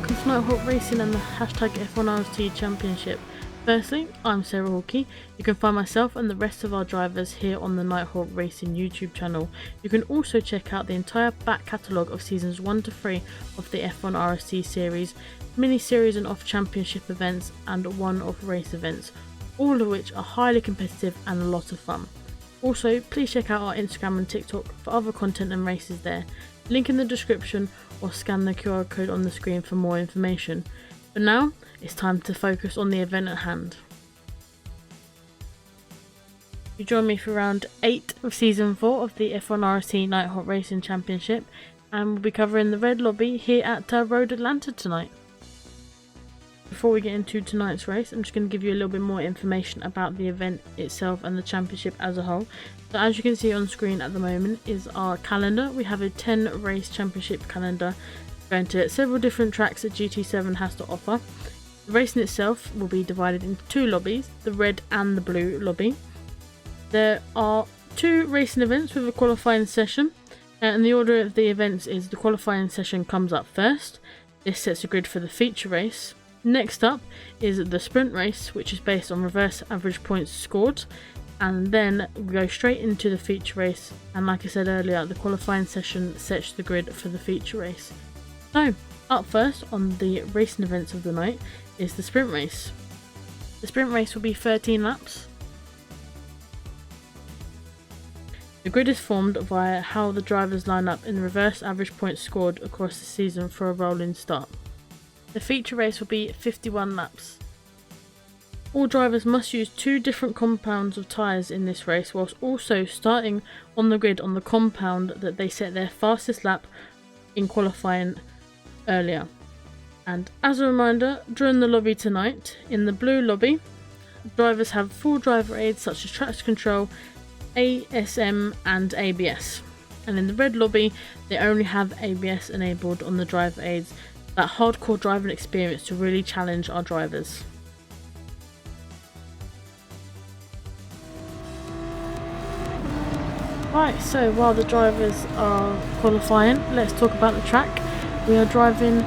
welcome to Nighthawk Racing and the hashtag F1RST Championship. Firstly, I'm Sarah Hawkey. You can find myself and the rest of our drivers here on the Nighthawk Racing YouTube channel. You can also check out the entire back catalogue of seasons 1 to 3 of the F1RST series, mini-series and off-championship events, and one-off race events, all of which are highly competitive and a lot of fun. Also, please check out our Instagram and TikTok for other content and races there. Link in the description or scan the QR code on the screen for more information. But now, it's time to focus on the event at hand. You join me for round 8 of season 4 of the F1RST Nighthawk Racing Championship, and we'll be covering the red lobby here at Road Atlanta tonight. Before we get into tonight's race, I'm just going to give you a little bit more information about the event itself and the championship as a whole. So as you can see on screen at the moment is our calendar. We have a 10 race championship calendar going to several different tracks that GT7 has to offer. The racing itself will be divided into 2 lobbies, the red and the blue lobby. There are 2 racing events with a qualifying session, and the order of the events is the qualifying session comes up first. This sets a grid for the feature race. Next up is the sprint race, which is based on reverse average points scored, and then we go straight into the feature race, and like I said earlier, the qualifying session sets the grid for the feature race. So, up first on the racing events of the night is the sprint race. The sprint race will be 13 laps. The grid is formed via how the drivers line up in reverse average points scored across the season for a rolling start. The feature race will be 51 laps. All drivers must use 2 different compounds of tyres in this race, whilst also starting on the grid on the compound that they set their fastest lap in qualifying earlier. And as a reminder, during the lobby tonight, in the blue lobby, drivers have full driver aids such as traction control, ASM and ABS. And in the red lobby, they only have ABS enabled on the driver aids. That hardcore driving experience to really challenge our drivers. Right, so while the drivers are qualifying, let's talk about the track. We are driving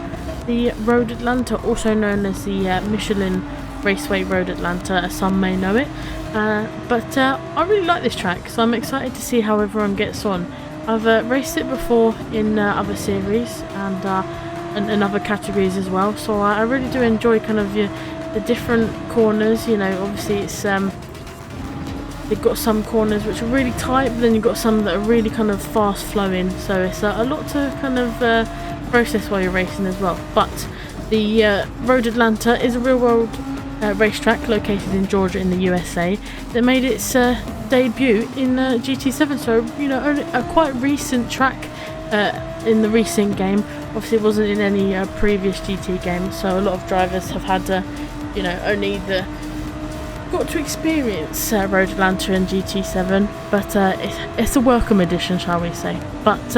the Road Atlanta, also known as the Michelin Raceway Road Atlanta, as some may know it. But I really like this track, so I'm excited to see how everyone gets on. I've raced it before in other series and in other categories as well, so I really do enjoy kind of the different corners. You know, obviously it's they've got some corners which are really tight, but then you've got some that are really kind of fast flowing, so it's a lot to kind of process while you're racing as well. But the Road Atlanta is a real world racetrack located in Georgia in the USA that made its debut in GT7, so you know, only a quite recent track in the recent game. Obviously it wasn't in any previous GT games, so a lot of drivers have had you know, only got to experience Road Atlanta and GT7, but it's a welcome addition, shall we say. But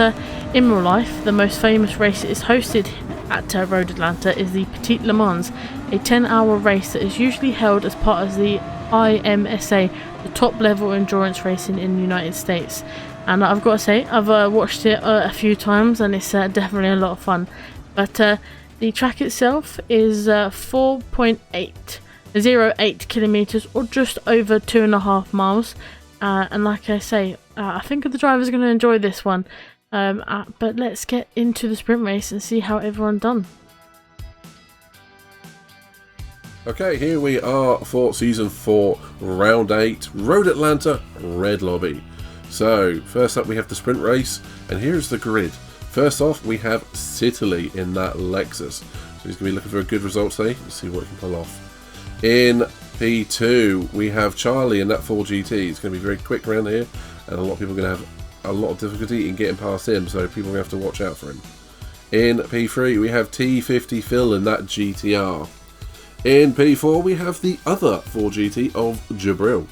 in real life, the most famous race that is hosted at Road Atlanta is the Petit Le Mans, a 10-hour race that is usually held as part of the IMSA, the top level endurance racing in the United States. And I've got to say, I've watched it a few times, and it's definitely a lot of fun. But the track itself is 4.808 kilometers, or just over 2.5 miles. And like I say, I think the drivers are going to enjoy this one. But let's get into the sprint race and see how everyone done. Okay, here we are for season 4, round 8, Road Atlanta, red lobby. So, first up we have the sprint race, and here's the grid. First off, we have Sitterly in that Lexus. So he's going to be looking for a good result today. Let's see what he can pull off. In P2, we have Charlie in that Ford GT. It's going to be very quick around here, and a lot of people are going to have a lot of difficulty in getting past him, so people are going to have to watch out for him. In P3, we have T50 Phil in that GTR. In P4, we have the other Ford GT of Jabril.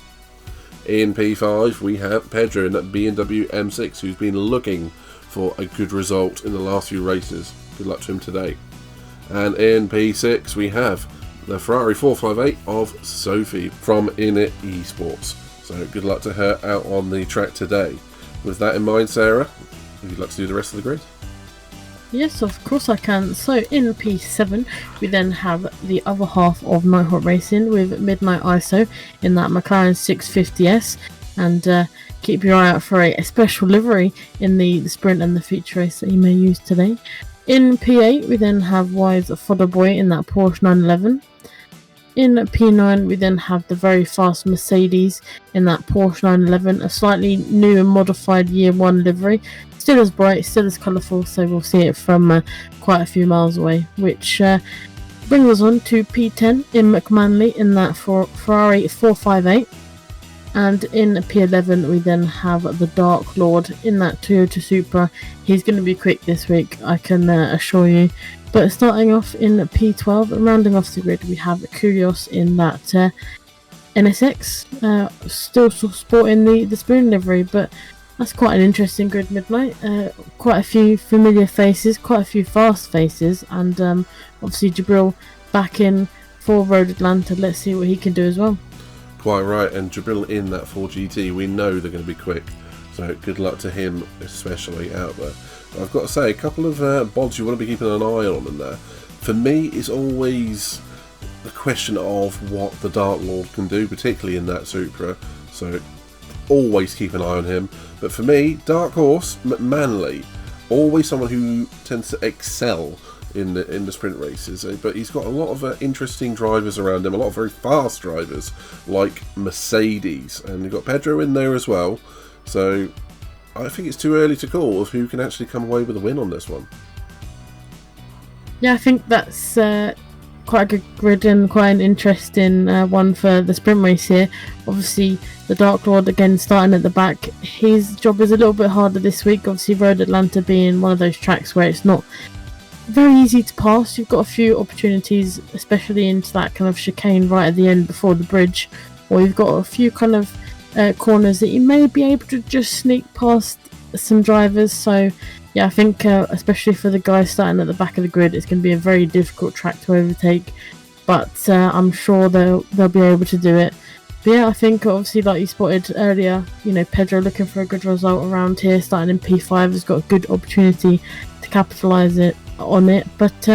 In P5, we have Pedro in that BMW M6, who's been looking for a good result in the last few races. Good luck to him today. And in P6, we have the Ferrari 458 of Sophie from Init eSports. So good luck to her out on the track today. With that in mind, Sarah, if you'd like to do the rest of the grid. Yes, of course I can. So in P7, we then have the other half of Night Hot Racing with Midnight ISO in that McLaren 650S, and keep your eye out for a special livery in the sprint and the feature race that you may use today. In P8, we then have Wise Fodder Boy in that Porsche 911. In P9, we then have the very fast Mercedes in that Porsche 911, a slightly new and modified Year 1 livery. Still as bright, still as colourful, so we'll see it from quite a few miles away, which brings us on to P10 in McManly in that Ferrari 458. And in P11, we then have the Dark Lord in that Toyota Supra. He's going to be quick this week, I can assure you. But starting off in P12 and rounding off the grid, we have Kyrgios in that NSX, still sporting the spoon livery, but that's quite an interesting grid, Midnight. Quite a few familiar faces, quite a few fast faces, and obviously Jabril back in for Road Atlanta. Let's see what he can do as well. Quite right, and Jabril in that 4GT, we know they're going to be quick, so good luck to him, especially out there. I've got to say, a couple of bods you want to be keeping an eye on in there. For me, it's always the question of what the Dark Lord can do, particularly in that Supra, so always keep an eye on him. But for me, Dark Horse, McManly, always someone who tends to excel in the sprint races, but he's got a lot of interesting drivers around him, a lot of very fast drivers like Mercedes, and you've got Pedro in there as well, so I think it's too early to call of who can actually come away with a win on this one. Yeah, I think that's quite a good grid and quite an interesting one for the sprint race here. Obviously, the Dark Lord again starting at the back. His job is a little bit harder this week. Obviously, Road Atlanta being one of those tracks where it's not very easy to pass. You've got a few opportunities, especially into that kind of chicane right at the end before the bridge, or you've got a few kind of corners that you may be able to just sneak past some drivers. So yeah, I think especially for the guys starting at the back of the grid, it's going to be a very difficult track to overtake, but I'm sure they'll be able to do it. But yeah, I think obviously, like you spotted earlier, you know, Pedro looking for a good result around here, starting in P5, has got a good opportunity to capitalise on it. But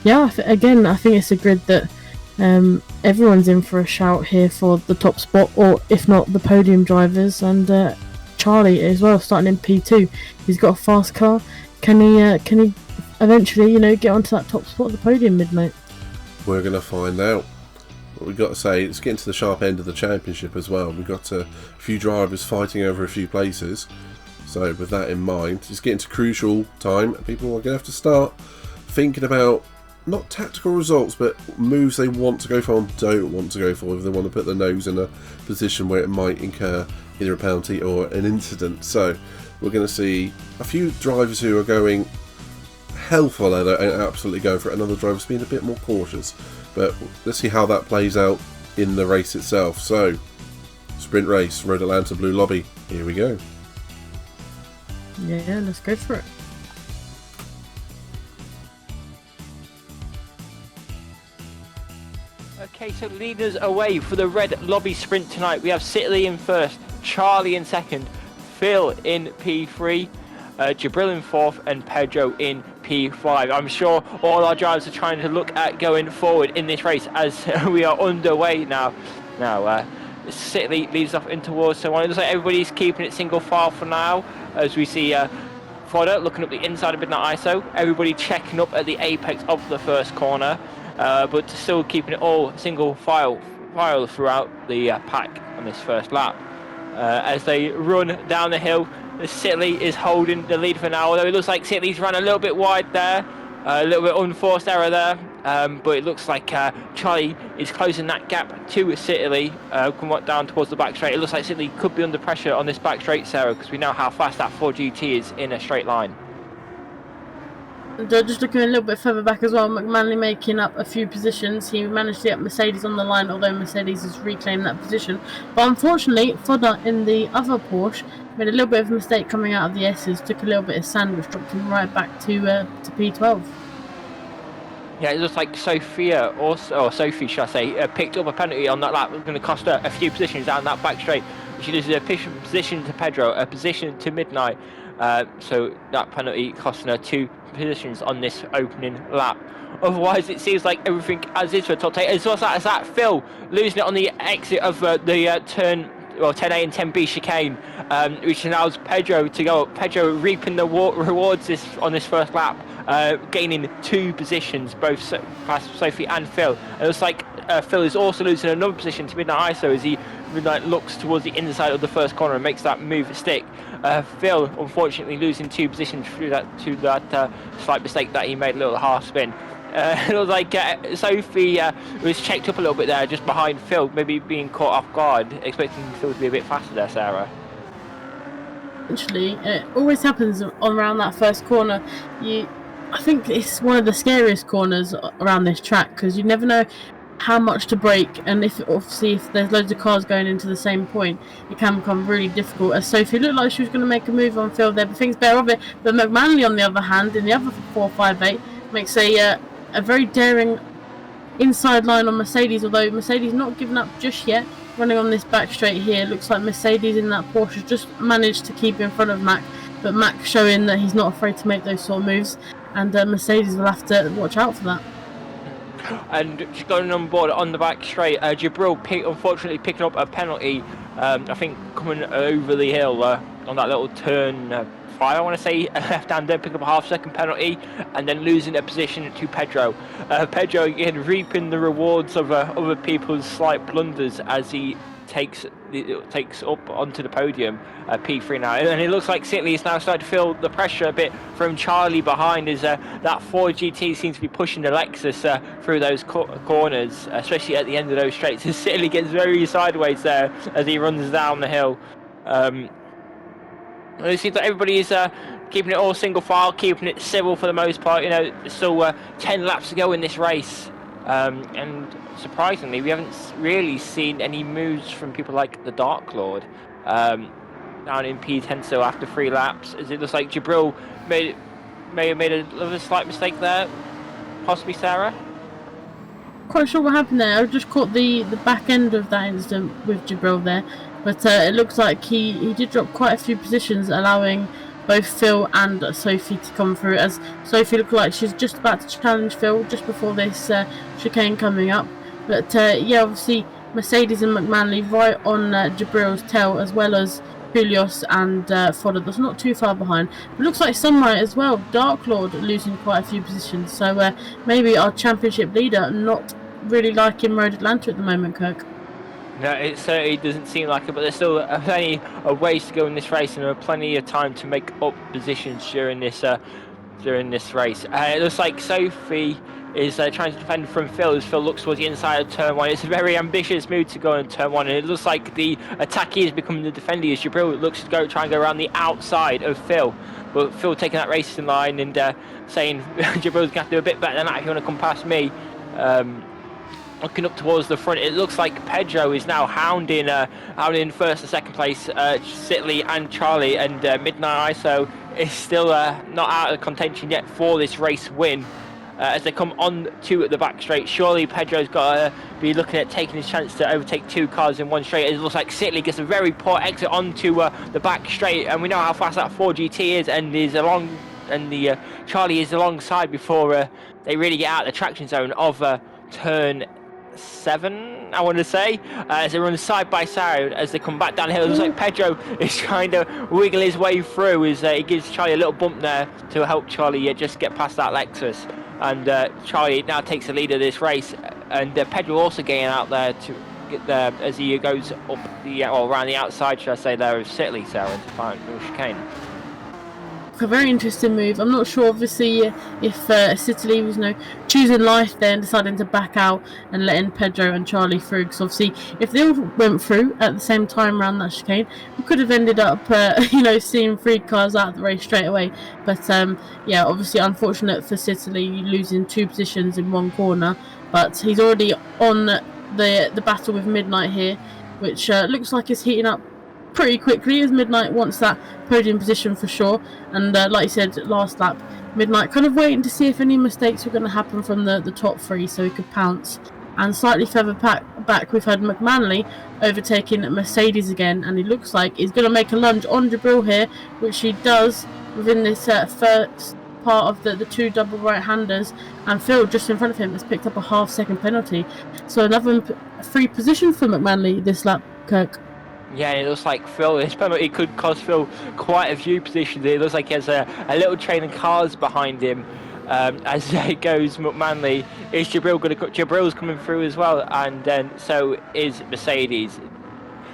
yeah, again, I think it's a grid that everyone's in for a shout here for the top spot, or if not the podium drivers. And Charlie as well, starting in P2. He's got a fast car. Can he eventually, you know, get onto that top spot of the podium, Midnight? We're going to find out. What we've got to say, it's getting to the sharp end of the championship as well. We've got a few drivers fighting over a few places. So with that in mind, it's getting to crucial time. People are going to have to start thinking about not tactical results, but moves they want to go for and don't want to go for, if they want to put their nose in a position where it might incur either a penalty or an incident. So we're going to see a few drivers who are going hell for leather and absolutely going for it, and other drivers being a bit more cautious. But let's see how that plays out in the race itself. So, sprint race, Road Atlanta Blue Lobby, here we go. Yeah, let's go for it. Okay, so leaders away for the Red Lobby sprint tonight. We have Sitley in first, Charlie in second, Phil in P3, Jabril in fourth, and Pedro in P5. I'm sure all our drivers are trying to look at going forward in this race as we are underway now. Sitley leads off in towards someone. It looks like everybody's keeping it single file for now, as we see Fodder looking up the inside of Midnight ISO. Everybody checking up at the apex of the first corner, but still keeping it all single file throughout the pack on this first lap. As they run down the hill, Sitley is holding the lead for now, although it looks like Sitley's ran a little bit wide there, a little bit unforced error there, but it looks like Charlie is closing that gap to Sitley, come down towards the back straight. It looks like Sitley could be under pressure on this back straight, Sarah, because we know how fast that 4GT is in a straight line. And just looking a little bit further back as well, McManley making up a few positions. He managed to get Mercedes on the line, although Mercedes has reclaimed that position. But unfortunately, Fodder in the other Porsche made a little bit of a mistake coming out of the S's, took a little bit of sand, which dropped him right back to P12. Yeah, it looks like Sophia, or Sophie, should I say, picked up a penalty on that lap. It's going to cost her a few positions down that back straight. She loses a position to Pedro, a position to Midnight. So that penalty costing her 2 positions on this opening lap. Otherwise, it seems like everything as is for top 8. As well as that, Phil losing it on the exit of the turn, well, 10A and 10B chicane, which allows Pedro to go up. Pedro reaping the rewards on this first lap, gaining 2 positions, both past Sophie and Phil. It looks like Phil is also losing another position to Midnight ISO as he looks towards the inside of the first corner and makes that move stick. Phil, unfortunately, losing 2 positions through that slight mistake that he made, a little half spin. It was like Sophie was checked up a little bit there, just behind Phil, maybe being caught off guard, expecting Phil to be a bit faster there, Sarah. Actually, it always happens around that first corner. I think it's one of the scariest corners around this track because you never know how much to brake, and if there's loads of cars going into the same point, it can become really difficult. As Sophie looked like she was going to make a move on Phil there, but things bear of it. But McManley, on the other hand, in the other 458, makes a very daring inside line on Mercedes, although Mercedes not giving up just yet, running on this back straight here. Looks like Mercedes in that Porsche just managed to keep in front of Mac, but Mac showing that he's not afraid to make those sort of moves, and Mercedes will have to watch out for that. And just going on board on the back straight, Jibril unfortunately picking up a penalty, I think coming over the hill on that little turn 5, I want to say, left-hander, picking up a half-second penalty and then losing a position to Pedro. Pedro again reaping the rewards of other people's slight blunders as he takes up onto the podium, P3 now, and it looks like Sitley is now starting to feel the pressure a bit from Charlie behind as that Ford GT seems to be pushing the Lexus through those corners, especially at the end of those straights. Sitley gets very sideways there as he runs down the hill. It seems like everybody is keeping it all single file, keeping it civil for the most part. There's still 10 laps to go in this race, and surprisingly, we haven't really seen any moves from people like the Dark Lord down in P10 still after 3 laps. As it looks like Jibril may have made a slight mistake there, possibly, Sarah? Quite sure what happened there. I just caught the back end of that incident with Jibril there, but it looks like he did drop quite a few positions, allowing both Phil and Sophie to come through, as Sophie looked like she's just about to challenge Phil just before this chicane coming up. But yeah, obviously Mercedes and McManley right on Jibril's tail, as well as Julius and Fodder. That's not too far behind. It looks like Sunlight as well, Dark Lord, losing quite a few positions. So maybe our championship leader not really liking Road Atlanta at the moment, Kirk. No, it certainly doesn't seem like it, but there's still plenty of ways to go in this race, and there are plenty of time to make up positions during this race. It looks like Sophie is trying to defend from Phil as Phil looks towards the inside of turn 1. It's a very ambitious move to go in turn 1, and it looks like the attackee is becoming the defender as Jibril looks to try and go around the outside of Phil. But Phil taking that racing line and saying Jibril's going to have to do a bit better than that if you want to come past me. Looking up towards the front, it looks like Pedro is now hounding first and second place Sitley and Charlie, and Midnight ISO is still not out of contention yet for this race win. As they come on to the back straight, surely Pedro's got to be looking at taking his chance to overtake 2 cars in one straight. It looks like Sitley gets a very poor exit onto the back straight, and we know how fast that Ford GT is, and the Charlie is alongside before they really get out of the traction zone of turn 7, I want to say, as they run side by side as they come back down the hill. It looks like Pedro is trying to wiggle his way through as he gives Charlie a little bump there to help Charlie just get past that Lexus. And Charlie now takes the lead of this race, and Pedro also getting out there to get there as he goes up around the outside, should I say, there of Sitley, Sarah, into final chicane. A very interesting move. I'm not sure, obviously, if Sitley was choosing life there and deciding to back out and letting Pedro and Charlie through. Because obviously, if they all went through at the same time around that chicane, we could have ended up, seeing 3 cars out of the race straight away. But yeah, obviously, unfortunate for Sitley losing 2 positions in one corner. But he's already on the battle with Midnight here, which looks like it's heating up pretty quickly, as Midnight wants that podium position for sure. And like you said last lap, Midnight kind of waiting to see if any mistakes were going to happen from the top 3 so he could pounce And slightly further back, we've had McManley overtaking Mercedes again, and he looks like he's going to make a lunge on Jabril here, which he does within this first part of the two double right-handers, and Phil just in front of him has picked up a half-second penalty. So another free position for McManley this lap, Kirk. Yeah, it looks like Phil, this penalty could cost Phil quite a few positions. It looks like he has a little train of cars behind him. As it goes, McManley, is Jabril's coming through as well, and then so is Mercedes.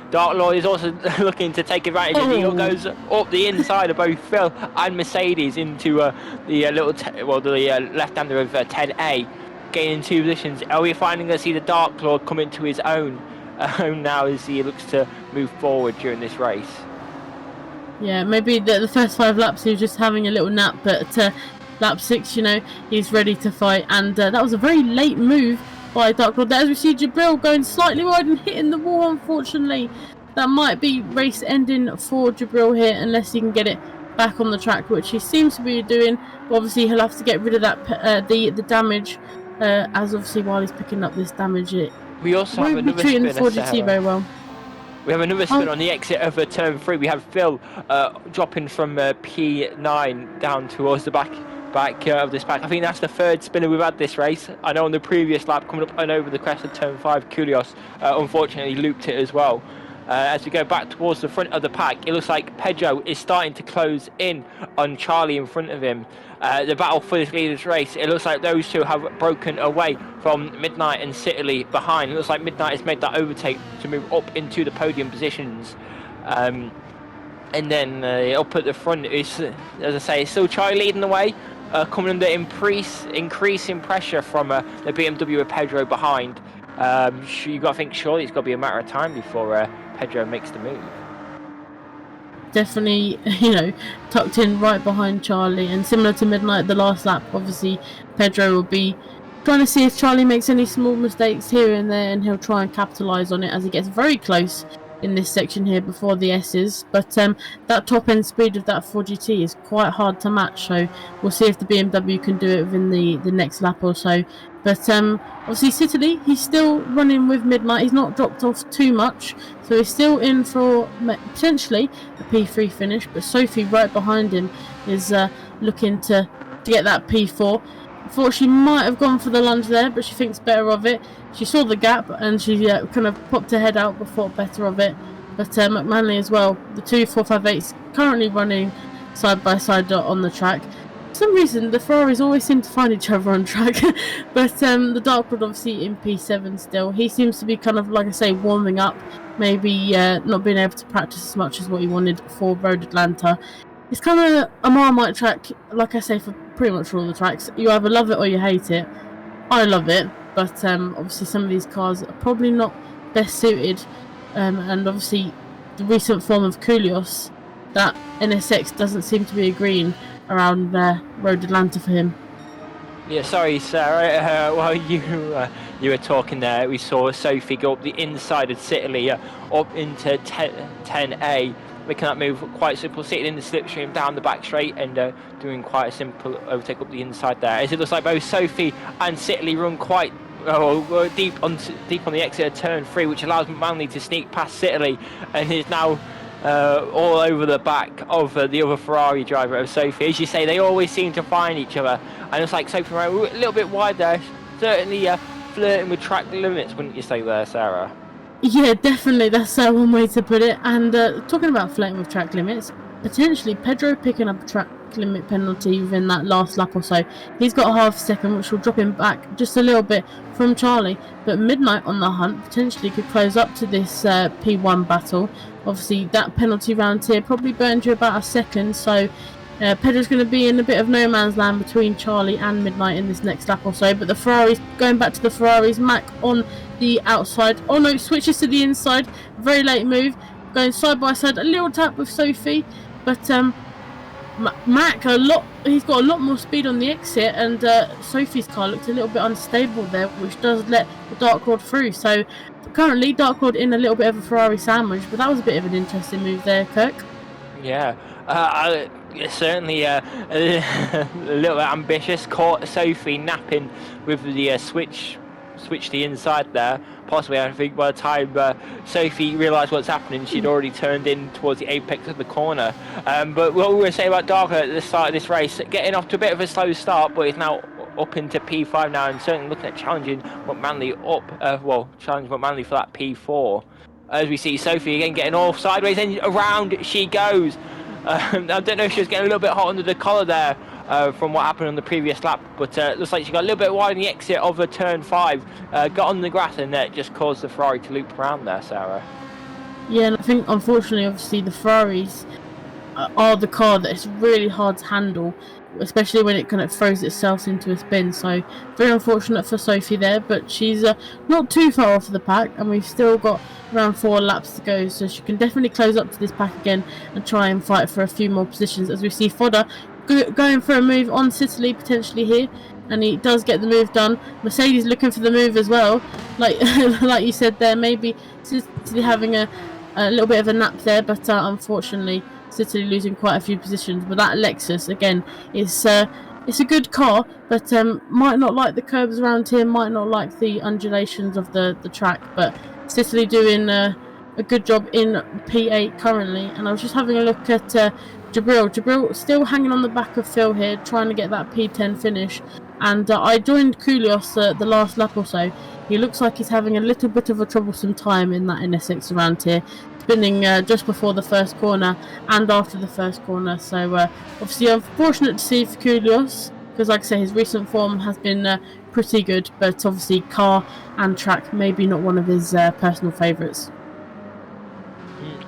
Dark Lord is also looking to take advantage of it. He goes up the inside of both Phil and Mercedes into the left-hander of 10A, gaining 2 positions. Are we finally going to see the Dark Lord come into his own now as he looks to move forward during this race? Yeah, maybe the first 5 laps he was just having a little nap, but lap 6, he's ready to fight, and that was a very late move by Dark Lord. As we see Jabril going slightly wide and hitting the wall, unfortunately. That might be race ending for Jabril here, unless he can get it back on the track, which he seems to be doing. But obviously he'll have to get rid of that the damage, as obviously while he's picking up this damage, we also have another spin. The 4GT very well. We have another spin on the exit of turn 3. We have Phil dropping from P9 down towards the back of this pack. I think that's the 3rd spinner we've had this race. I know on the previous lap, coming up and over the crest of turn 5, Koulios unfortunately looped it as well. As we go back towards the front of the pack, it looks like Pedro is starting to close in on Charlie in front of him. The battle for this leader's race, it looks like those two have broken away from Midnight and Citily behind. It looks like Midnight has made that overtake to move up into the podium positions. And then up at the front is, as I say, still Charlie leading the way. Coming under increasing pressure from the BMW with Pedro behind. You got to think surely it's got to be a matter of time before Pedro makes the move. Definitely, tucked in right behind Charlie, and similar to Midnight the last lap, obviously Pedro will be trying to see if Charlie makes any small mistakes here and there, and he'll try and capitalise on it as he gets very close in this section here before the S's. But that top end speed of that 4GT is quite hard to match, so we'll see if the BMW can do it within the next lap or so. But obviously Citily, he's still running with Midnight. He's not dropped off too much, so he's still in for potentially a P3 finish. But Sophie right behind him is looking to get that P4. Thought she might have gone for the lunge there, but she thinks better of it. She saw the gap and she kind of popped her head out but thought better of it. But McManley as well, the two 458s currently running side by side on the track. For some reason the Ferraris always seem to find each other on track. But the Darkwood obviously in P7 still. He seems to be kind of, like I say, warming up, maybe not being able to practice as much as what he wanted for Road Atlanta. It's kind of a Marmite track, like I say, for pretty much all the tracks. You either love it or you hate it. I love it, but obviously some of these cars are probably not best suited. And obviously the recent form of Koulios, that NSX doesn't seem to be agreeing around Road Atlanta for him. Yeah, sorry, Sarah. While you were talking there, we saw Sophie go up the inside of Citily up into 10A. Making that move quite simple, sitting in the slipstream down the back straight and doing quite a simple overtake up the inside there. As it looks like both Sophie and Citily run quite deep on the exit of turn 3, which allows McManley to sneak past Citily and is now all over the back of the other Ferrari driver of Sophie. As you say, they always seem to find each other, and it's like Sophie ran a little bit wide there, certainly flirting with track limits, wouldn't you say there, Sarah? Yeah, definitely, that's one way to put it. And talking about flirting with track limits, potentially Pedro picking up a track limit penalty within that last lap or so. He's got a half second, which will drop him back just a little bit from Charlie. But Midnight on the hunt potentially could close up to this P1 battle. Obviously, that penalty round here probably burned you about a second, so Pedro's going to be in a bit of no man's land between Charlie and Midnight in this next lap or so. But the Ferraris, going back to the Ferraris, Mac on the outside. Oh no, switches to the inside. Very late move. Going side by side. A little tap with Sophie. But Mac, he's got a lot more speed on the exit. And Sophie's car looked a little bit unstable there, which does let the Dark Lord through. So currently Dark Lord in a little bit of a Ferrari sandwich. But that was a bit of an interesting move there, Kirk. Yeah. Certainly a little bit ambitious. Caught Sophie napping with the switch switch the inside there. Possibly, I think by the time Sophie realised what's happening, she'd already turned in towards the apex of the corner. But what we were saying about Darker at the start of this race, getting off to a bit of a slow start, but is now up into P5 now, and certainly looking at challenging McManley challenging McManley for that P4. As we see Sophie again getting all sideways, and around she goes. I don't know if she was getting a little bit hot under the collar there from what happened on the previous lap, but looks like she got a little bit wide in the exit of the turn 5, got on the grass, and it just caused the Ferrari to loop around there, Sarah. Yeah, and I think unfortunately, obviously, the Ferraris are the car that is really hard to handle, especially when it kind of throws itself into a spin. So very unfortunate for Sophie there, but she's not too far off the pack, and we've still got around 4 laps to go, so she can definitely close up to this pack again and try and fight for a few more positions. As we see Fodder going for a move on Sicily potentially here, and he does get the move done. Mercedes looking for the move as well, like like you said there, maybe Sicily having a little bit of a nap there, but unfortunately Sicily losing quite a few positions. But that Lexus again is it's a good car, but might not like the curbs around here, might not like the undulations of the track, but Sicily doing a good job in P8 currently. And I was just having a look at Jabril still hanging on the back of Phil here, trying to get that P10 finish. And I joined Koulios the last lap or so. He looks like he's having a little bit of a troublesome time in that NSX around here, spinning just before the first corner and after the first corner. So obviously unfortunate to see for Koulios, because like I say, his recent form has been pretty good, but obviously car and track maybe not one of his personal favourites.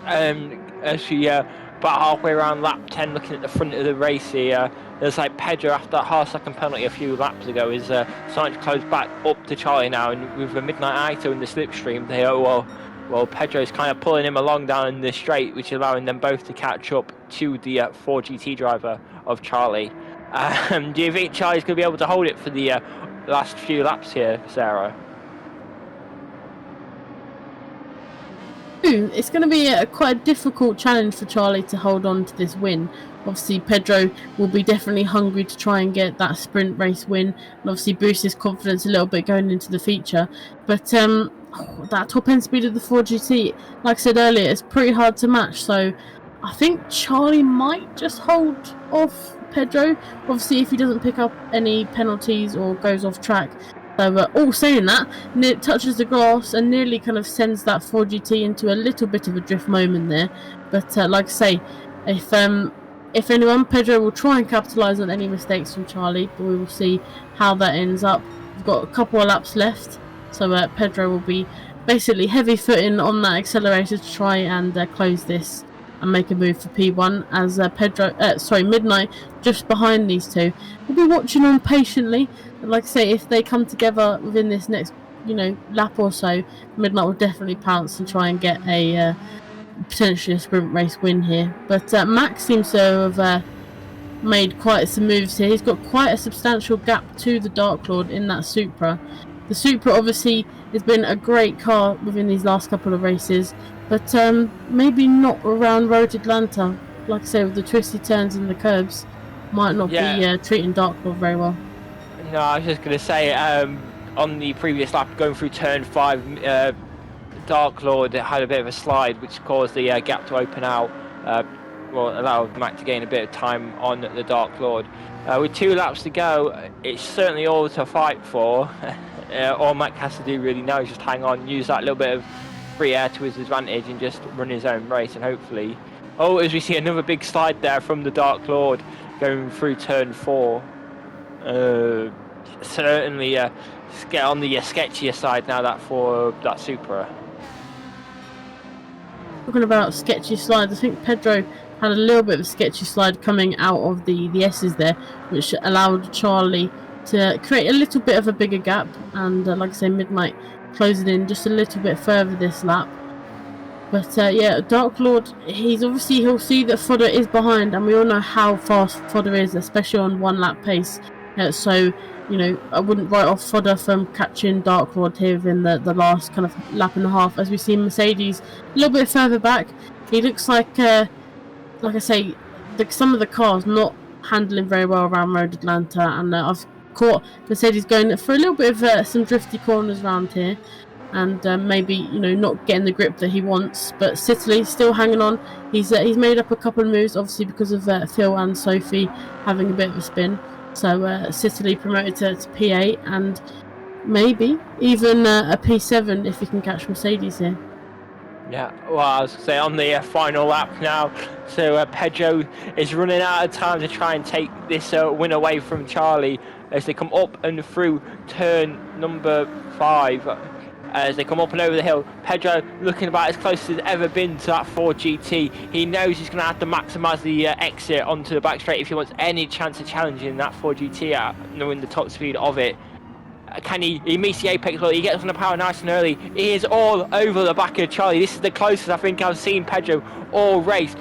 Actually, about halfway around lap 10, looking at the front of the race here, there's like Pedro after that half-second penalty a few laps ago is starting to close back up to Charlie now, and with the Midnight Ito in the slipstream, well, Pedro's kind of pulling him along down in the straight, which is allowing them both to catch up to the 4GT driver of Charlie. Do you think Charlie's going to be able to hold it for the last few laps here, Sarah? It's going to be quite a difficult challenge for Charlie to hold on to this win. Obviously Pedro will be definitely hungry to try and get that sprint race win, and obviously boost his confidence a little bit going into the feature. But that top end speed of the 4GT, like I said earlier, is pretty hard to match, so I think Charlie might just hold off Pedro, obviously if he doesn't pick up any penalties or goes off track. So all saying that, it touches the grass and nearly kind of sends that 4GT into a little bit of a drift moment there. But like I say, if anyone, Pedro will try and capitalise on any mistakes from Charlie, but we will see how that ends up. We've got a couple of laps left, so Pedro will be basically heavy footing on that accelerator to try and close this and make a move for P1, as Midnight just behind these two. We'll be watching on patiently. Like I say, if they come together within this next, lap or so, Midnight will definitely pounce and try and get a potentially a sprint race win here. But Max seems to have made quite some moves here. He's got quite a substantial gap to the Dark Lord in that Supra. The Supra obviously has been a great car within these last couple of races, but maybe not around Road Atlanta. Like I say, with the twisty turns and the curbs, might not be treating Dark Lord very well. No, I was just going to say, on the previous lap, going through turn 5, Dark Lord had a bit of a slide, which caused the gap to open out, allowed Mac to gain a bit of time on the Dark Lord. With 2 laps to go, it's certainly all to fight for. All Mac has to do really now is just hang on, use that little bit of free air to his advantage and just run his own race, and hopefully... Oh, as we see another big slide there from the Dark Lord going through turn 4. Certainly get on the sketchier side now that Supra. Talking about sketchy slides, I think Pedro had a little bit of a sketchy slide coming out of the S's there, which allowed Charlie to create a little bit of a bigger gap, and like I say, Midnight closing in just a little bit further this lap. But yeah, Dark Lord, he'll see that Fodder is behind, and we all know how fast Fodder is, especially on 1 lap pace. So, I wouldn't write off Fodder from catching Dark Lord here within the last kind of lap and a half. As we see Mercedes a little bit further back, he looks like I say, some of the cars not handling very well around Road Atlanta, and I've caught Mercedes going for a little bit of some drifty corners around here, and maybe not getting the grip that he wants. But Sitterly still hanging on. He's made up a couple of moves, obviously because of Phil and Sophie having a bit of a spin. So Sitterly promoted to P8 and maybe even a P7 if he can catch Mercedes here. Yeah, well, I was going to say on the final lap now, so Pedro is running out of time to try and take this win away from Charlie as they come up and through turn number 5. As they come up and over the hill, Pedro looking about as close as he's ever been to that Ford GT. He knows he's going to have to maximise the exit onto the back straight if he wants any chance of challenging that Ford GT out, knowing the top speed of it. He meets the apex, he gets on the power nice and early. He is all over the back of Charlie. This is the closest I think I've seen Pedro all race.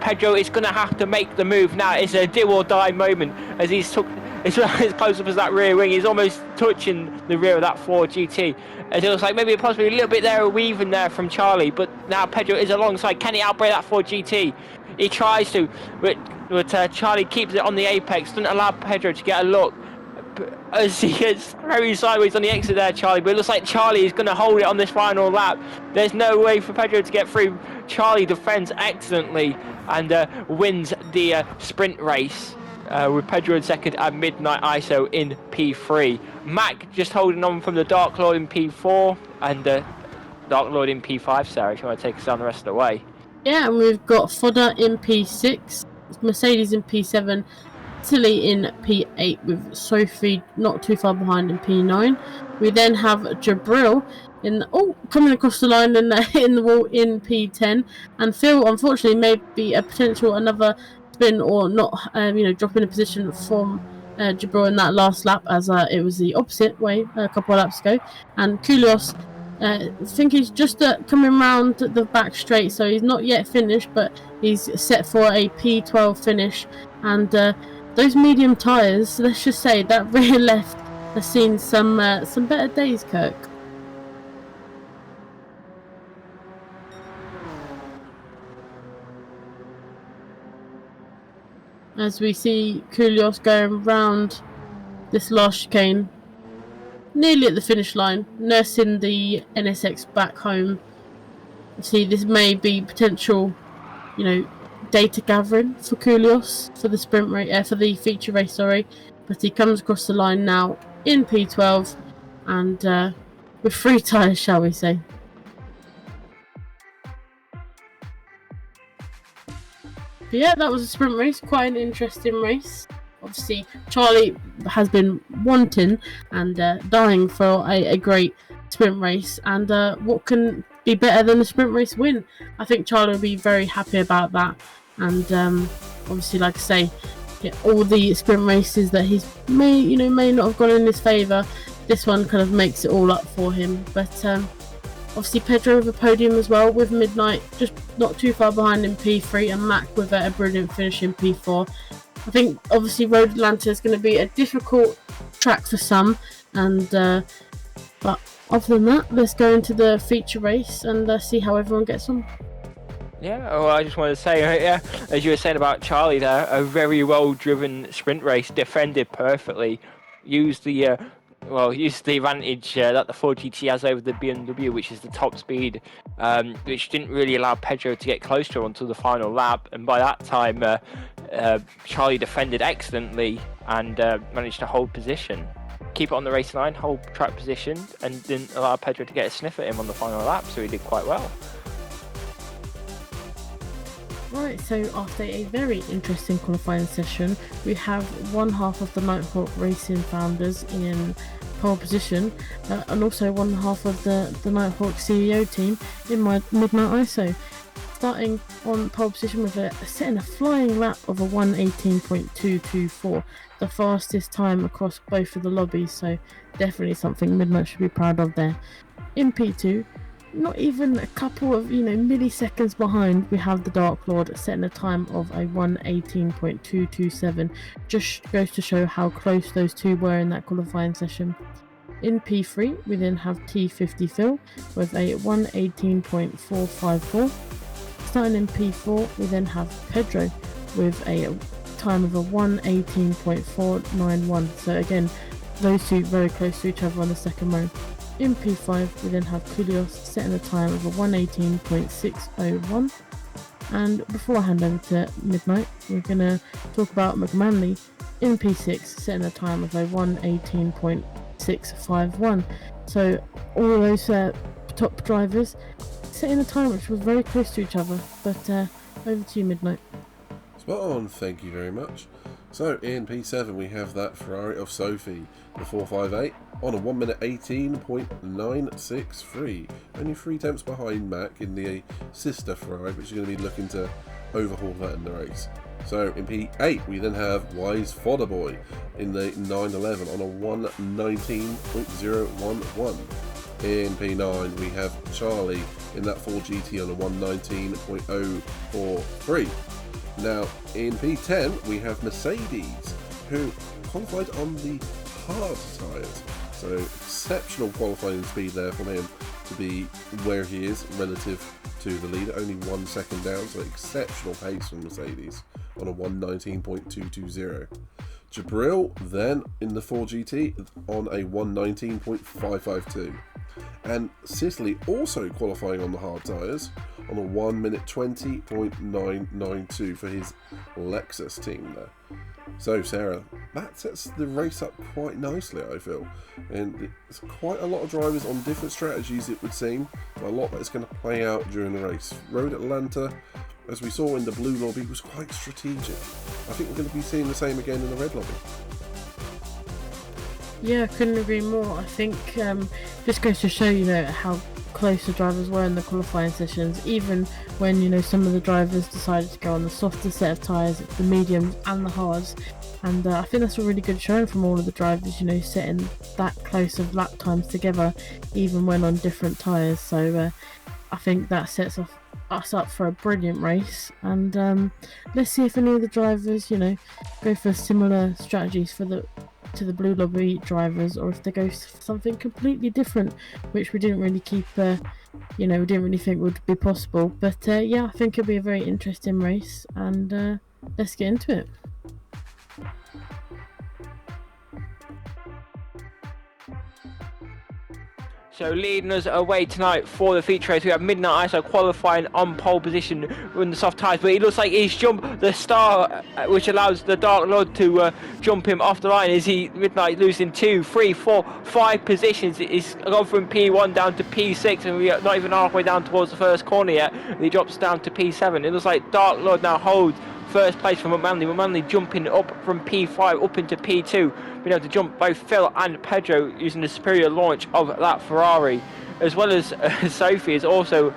Pedro is going to have to make the move now. It's a do or die moment as he's took. It's as close up as that rear wing. He's almost touching the rear of that Ford GT. As it looks like maybe possibly a little bit there, a weaving there from Charlie. But now Pedro is alongside. Can he outbrake that Ford GT? He tries to, but Charlie keeps it on the apex. Doesn't allow Pedro to get a look. As he gets very sideways on the exit there, Charlie. But it looks like Charlie is going to hold it on this final lap. There's no way for Pedro to get through. Charlie defends excellently and wins the sprint race. With Pedro in second and Midnight ISO in P3. Mac just holding on from the Dark Lord in P4 and Dark Lord in P5. Sarah, if you want to take us down the rest of the way. Yeah, and we've got Fodder in P6, Mercedes in P7, Tilly in P8 with Sophie not too far behind in P9. We then have Jabril coming across the line and hitting the wall in P10, and Phil unfortunately may be a potential another spin or not, dropping a position from Jabril in that last lap, as it was the opposite way a couple of laps ago. And Koulios, I think he's just coming round the back straight, so he's not yet finished, but he's set for a P12 finish. And those medium tyres, let's just say that rear left has seen some better days, Kirk. As we see Koulios going round this last chicane, nearly at the finish line, nursing the NSX back home. See, this may be potential, data gathering for Koulios for the sprint race, for the feature race, sorry. But he comes across the line now in P12 and with 3 tyres, shall we say. But yeah, that was a sprint race, quite an interesting race. Obviously, Charlie has been wanting and dying for a great sprint race, and what can be better than a sprint race win? I think Charlie will be very happy about that, and obviously, like I say, all the sprint races that he's may not have gone in his favour, this one kind of makes it all up for him. But obviously Pedro with a podium as well, with Midnight just not too far behind in P3, and Mac with a brilliant finish in P4. I think obviously Road Atlanta is going to be a difficult track for some, and but other than that, let's go into the feature race and see how everyone gets on. Yeah, well, I just wanted to say, as you were saying about Charlie there, a very well-driven sprint race, defended perfectly, used the advantage that the Ford GT has over the BMW, which is the top speed, which didn't really allow Pedro to get close to her until the final lap. And by that time, Charlie defended excellently and managed to hold position, keep it on the race line, hold track position, and didn't allow Pedro to get a sniff at him on the final lap, so he did quite well. Right, so after a very interesting qualifying session, we have one half of the Nighthawk Racing founders in pole position, and also one half of the Nighthawk CEO team in my Midnight ISO. Starting on pole position with setting a flying lap of a 1:18.224, the fastest time across both of the lobbies, so definitely something Midnight should be proud of there. In P2, not even a couple of milliseconds behind, we have the Dark Lord setting a time of a 1:18.227. Just goes to show how close those two were in that qualifying session. In P3, we then have T50 Phil with a 1:18.454. Starting in P4, we then have Pedro with a time of a 1:18.491. So again, those two very close to each other on the second row. In P5 we then have Koulios setting a time of a 1:18.601. And before I hand over to Midnight, we're going to talk about Mclaren in P6 setting a time of a 1:18.651. So all of those top drivers setting a time which was very close to each other. But over to you, Midnight. Spot on, thank you very much. So in P7 we have that Ferrari of Sophie, the 458, on a 1:18.963. Only 3 tenths behind Mac in the sister Ferrari, which is going to be looking to overhaul that in the race. So in P8 we then have Wise Fodder Boy in the 911 on a 1:19.011. In P9 we have Charlie in that 4GT on a 1:19.043. Now in P10 we have Mercedes, who qualified on the hard tyres, so exceptional qualifying speed there from him to be where he is relative to the leader, only 1 second down, so exceptional pace from Mercedes on a 1:19.220. Jabril then in the 4GT on a 1:19.552. And Sicily also qualifying on the hard tyres on a 1:20.992 for his Lexus team there. So Sarah, that sets the race up quite nicely, I feel, and it's quite a lot of drivers on different strategies, it would seem, but a lot that's going to play out during the race. Road Atlanta, as we saw in the blue lobby, was quite strategic. I think we're going to be seeing the same again in the red lobby. Yeah, I couldn't agree more. I think this goes to show, how close the drivers were in the qualifying sessions, even when, some of the drivers decided to go on the softer set of tyres, the mediums and the hards. And I think that's a really good showing from all of the drivers, setting that close of lap times together, even when on different tyres. So I think that sets us up for a brilliant race. And let's see if any of the drivers, go for similar strategies to the blue lobby drivers, or if they go for something completely different, which we didn't really we didn't really think would be possible. But yeah, I think it'll be a very interesting race, and let's get into it. So leading us away tonight for the feature race, we have Midnight ISO qualifying on pole position with the soft tyres, but he looks like he's jumped the star, which allows the Dark Lord to jump him off the line. Is he Midnight losing 2, 3, 4, 5 positions? He's gone from P1 down to P6, and we're not even halfway down towards the first corner yet. He drops down to P7. It looks like Dark Lord now holds first place from Mclaren jumping up from P5 up into P2, being able to jump both Phil and Pedro using the superior launch of that Ferrari, as well as Sophie has also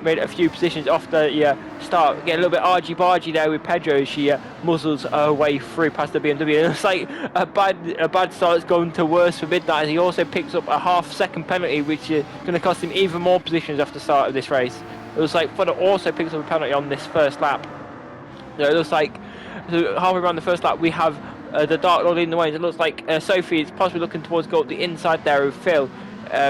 made a few positions off the start, getting a little bit argy-bargy there with Pedro as she muzzles her way through past the BMW. And it's like a bad start's going to worse for Midnight, as he also picks up a half-second penalty, which is going to cost him even more positions after the start of this race. It looks like Fodder also picks up a penalty on this first lap. So it looks like halfway around the first lap we have the Dark Lord leading the way. It looks like Sophie is possibly looking towards go up the inside there with Phil.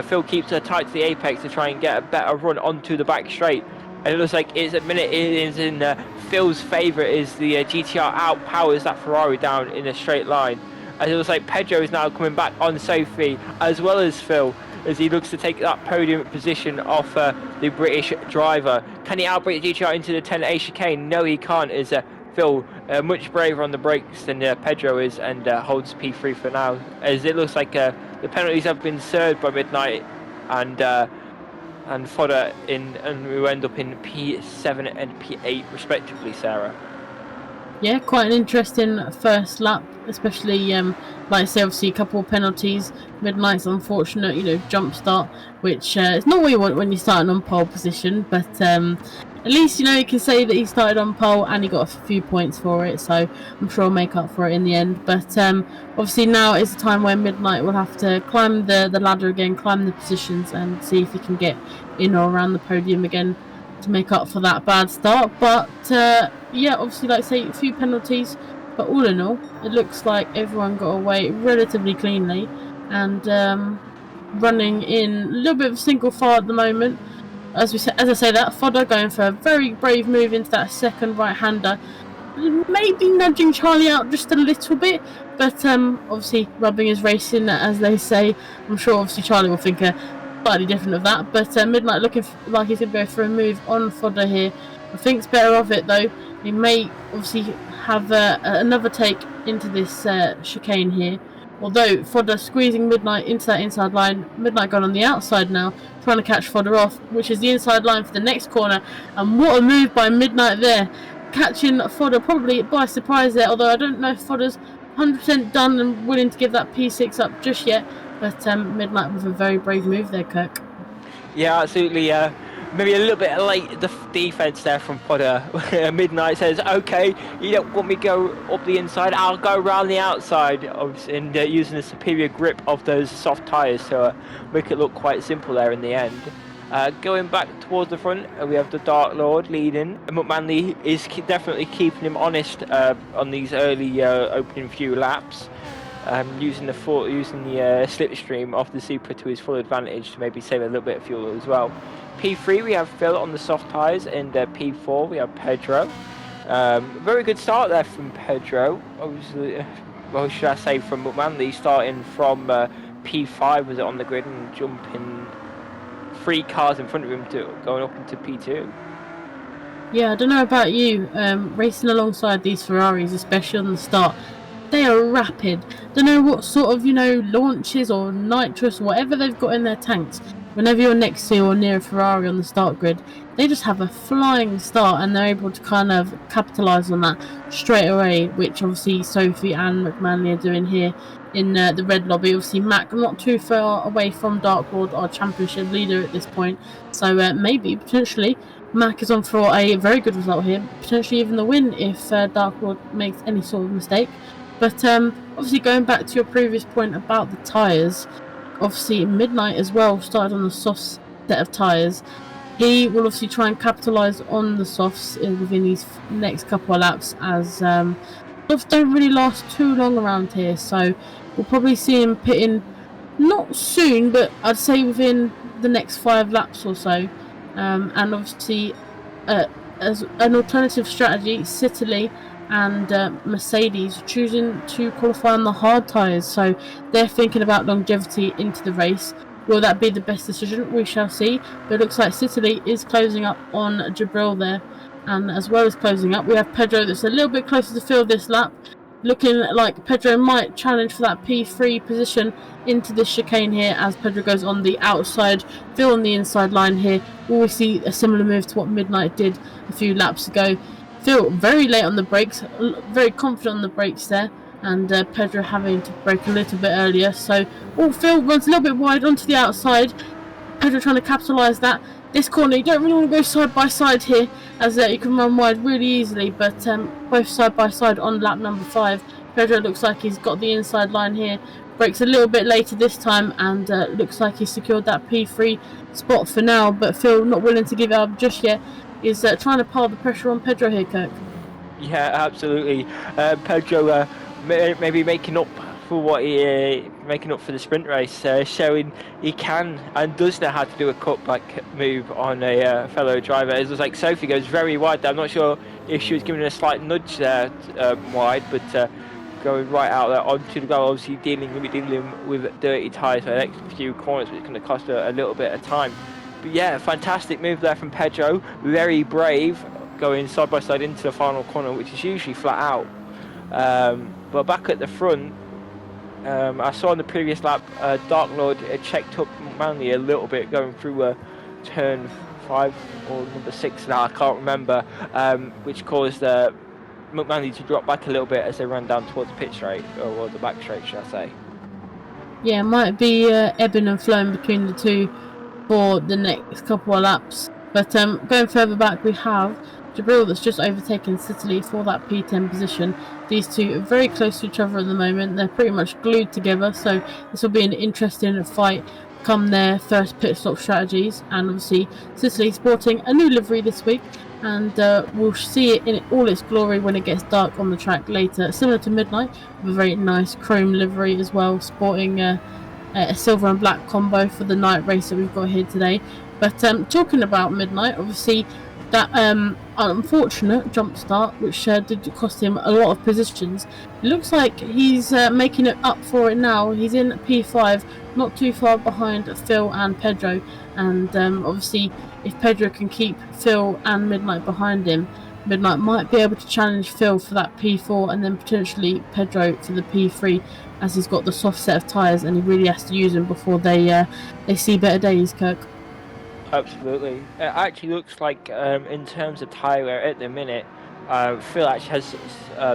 Phil keeps her tight to the apex to try and get a better run onto the back straight. And it looks like it's a minute it is in Phil's favour as the GTR outpowers that Ferrari down in a straight line. As it looks like Pedro is now coming back on Sophie as well as Phil, as he looks to take that podium position off the British driver. Can he outbrake the GTR into the 10A chicane? No, he can't, as Phil much braver on the brakes than Pedro is, and holds P3 for now, as it looks like the penalties have been served by Midnight and Fodder and we end up in P7 and P8 respectively, Sarah. Yeah, quite an interesting first lap, especially like I say, obviously a couple of penalties. Midnight's unfortunate, jump start, which is not what you want when you're starting on pole position, but at least you can say that he started on pole and he got a few points for it, so I'm sure he'll make up for it in the end. But obviously now is the time where Midnight will have to climb the ladder again, climb the positions, and see if he can get in or around the podium again to make up for that bad start. But yeah, obviously, like I say, a few penalties, but all in all, it looks like everyone got away relatively cleanly, and running in a little bit of single file at the moment. As I say that, Fodder going for a very brave move into that second right-hander. maybe nudging Charlie out just a little bit, but obviously rubbing his racing, as they say. I'm sure obviously Charlie will think slightly different of that, but Midnight looking like he's going to go for a move on fodder here. I think it's better of it though. He may obviously have another take into this chicane here. Although Fodder squeezing Midnight into that inside line, Midnight gone on the outside now, trying to catch Fodder off, which is the inside line for the next corner. And what a move by Midnight there, catching Fodder probably by surprise there. Although I don't know if Fodder's 100% done and willing to give that P6 up just yet. But Midnight with a very brave move there, Kirk. Yeah, absolutely. Maybe a little bit late defense there from Fodder. Midnight says, okay, you don't want me to go up the inside, I'll go around the outside, and using the superior grip of those soft tyres to make it look quite simple there in the end. Going back towards the front, we have the Dark Lord leading. McManley is definitely keeping him honest on these early opening few laps. Using the slipstream of the Supra to his full advantage to maybe save a little bit of fuel as well. P3 we have Phil on the soft tyres, and P4 we have Pedro. Very good start there from Pedro. Obviously, well, should I say from McManley, starting from P5 was it on the grid and jumping 3 cars in front of him to going up into P2. Yeah, I don't know about you, racing alongside these Ferraris, especially on the start. They are rapid. Don't know what sort of, launches or nitrous, whatever they've got in their tanks. Whenever you're next to or near a Ferrari on the start grid, they just have a flying start and they're able to kind of capitalise on that straight away, which obviously Sophie and McManley are doing here in the red lobby. Obviously Mac not too far away from Dark Lord, our championship leader at this point. So maybe, potentially, Mac is on for a very good result here. Potentially even the win if Dark Lord makes any sort of mistake. But obviously going back to your previous point about the tyres, obviously Midnight as well started on the soft set of tyres. He will obviously try and capitalise on the softs within these next couple of laps, as softs don't really last too long around here, so we'll probably see him pitting not soon, but I'd say within the next 5 laps or so. And obviously as an alternative strategy, Citily and Mercedes choosing to qualify on the hard tyres, so they're thinking about longevity into the race. Will that be the best decision? We shall see, but it looks like Citily is closing up on Jabril there, and as well as closing up we have Pedro that's a little bit closer to Phil this lap, looking like Pedro might challenge for that P3 position into this chicane here as Pedro goes on the outside, Phil on the inside line here. Will we see a similar move to what Midnight did a few laps ago? Phil very late on the brakes, very confident on the brakes there, and Pedro having to brake a little bit earlier. So, Phil runs a little bit wide onto the outside. Pedro trying to capitalise that. This corner, you don't really want to go side by side here, as you can run wide really easily, but both side by side on lap number 5. Pedro looks like he's got the inside line here. Brakes a little bit later this time, and looks like he's secured that P3 spot for now, but Phil not willing to give it up just yet. Is trying to pile the pressure on Pedro here, Kirk. Yeah, absolutely. Pedro maybe making up for the sprint race, showing he can and does know how to do a cutback move on a fellow driver. It looks like Sophie goes very wide there. I'm not sure if she was giving a slight nudge there wide, but going right out there onto the goal, obviously dealing with dirty tyres for the next few corners, which is going to cost her a little bit of time. But yeah, fantastic move there from Pedro. Very brave, going side by side into the final corner, which is usually flat out. But back at the front, I saw in the previous lap, Dark Lord checked up Manley a little bit going through turn 5 or number 6 now, I can't remember, which caused McManley to drop back a little bit as they ran down towards the pit straight, or the back straight, should I say. Yeah, it might be ebbing and flowing between the two for the next couple of laps. But going further back, we have Jabril that's just overtaken Citily for that P10 position. These two are very close to each other at the moment. They're pretty much glued together, so this will be an interesting fight come their first pit stop strategies. And obviously Citily sporting a new livery this week, and we'll see it in all its glory when it gets dark on the track later, similar to Midnight, with a very nice chrome livery as well, sporting a silver and black combo for the night race that we've got here today. But talking about Midnight, obviously that unfortunate jump start, which did cost him a lot of positions. It looks like he's making it up for it now. He's in P5, not too far behind Phil and Pedro, and obviously if Pedro can keep Phil and Midnight behind him, Midnight might be able to challenge Phil for that P4 and then potentially Pedro for the P3, as he's got the soft set of tyres and he really has to use them before they see better days, Kirk. Absolutely. It actually looks like, in terms of tyre wear at the minute, Phil actually has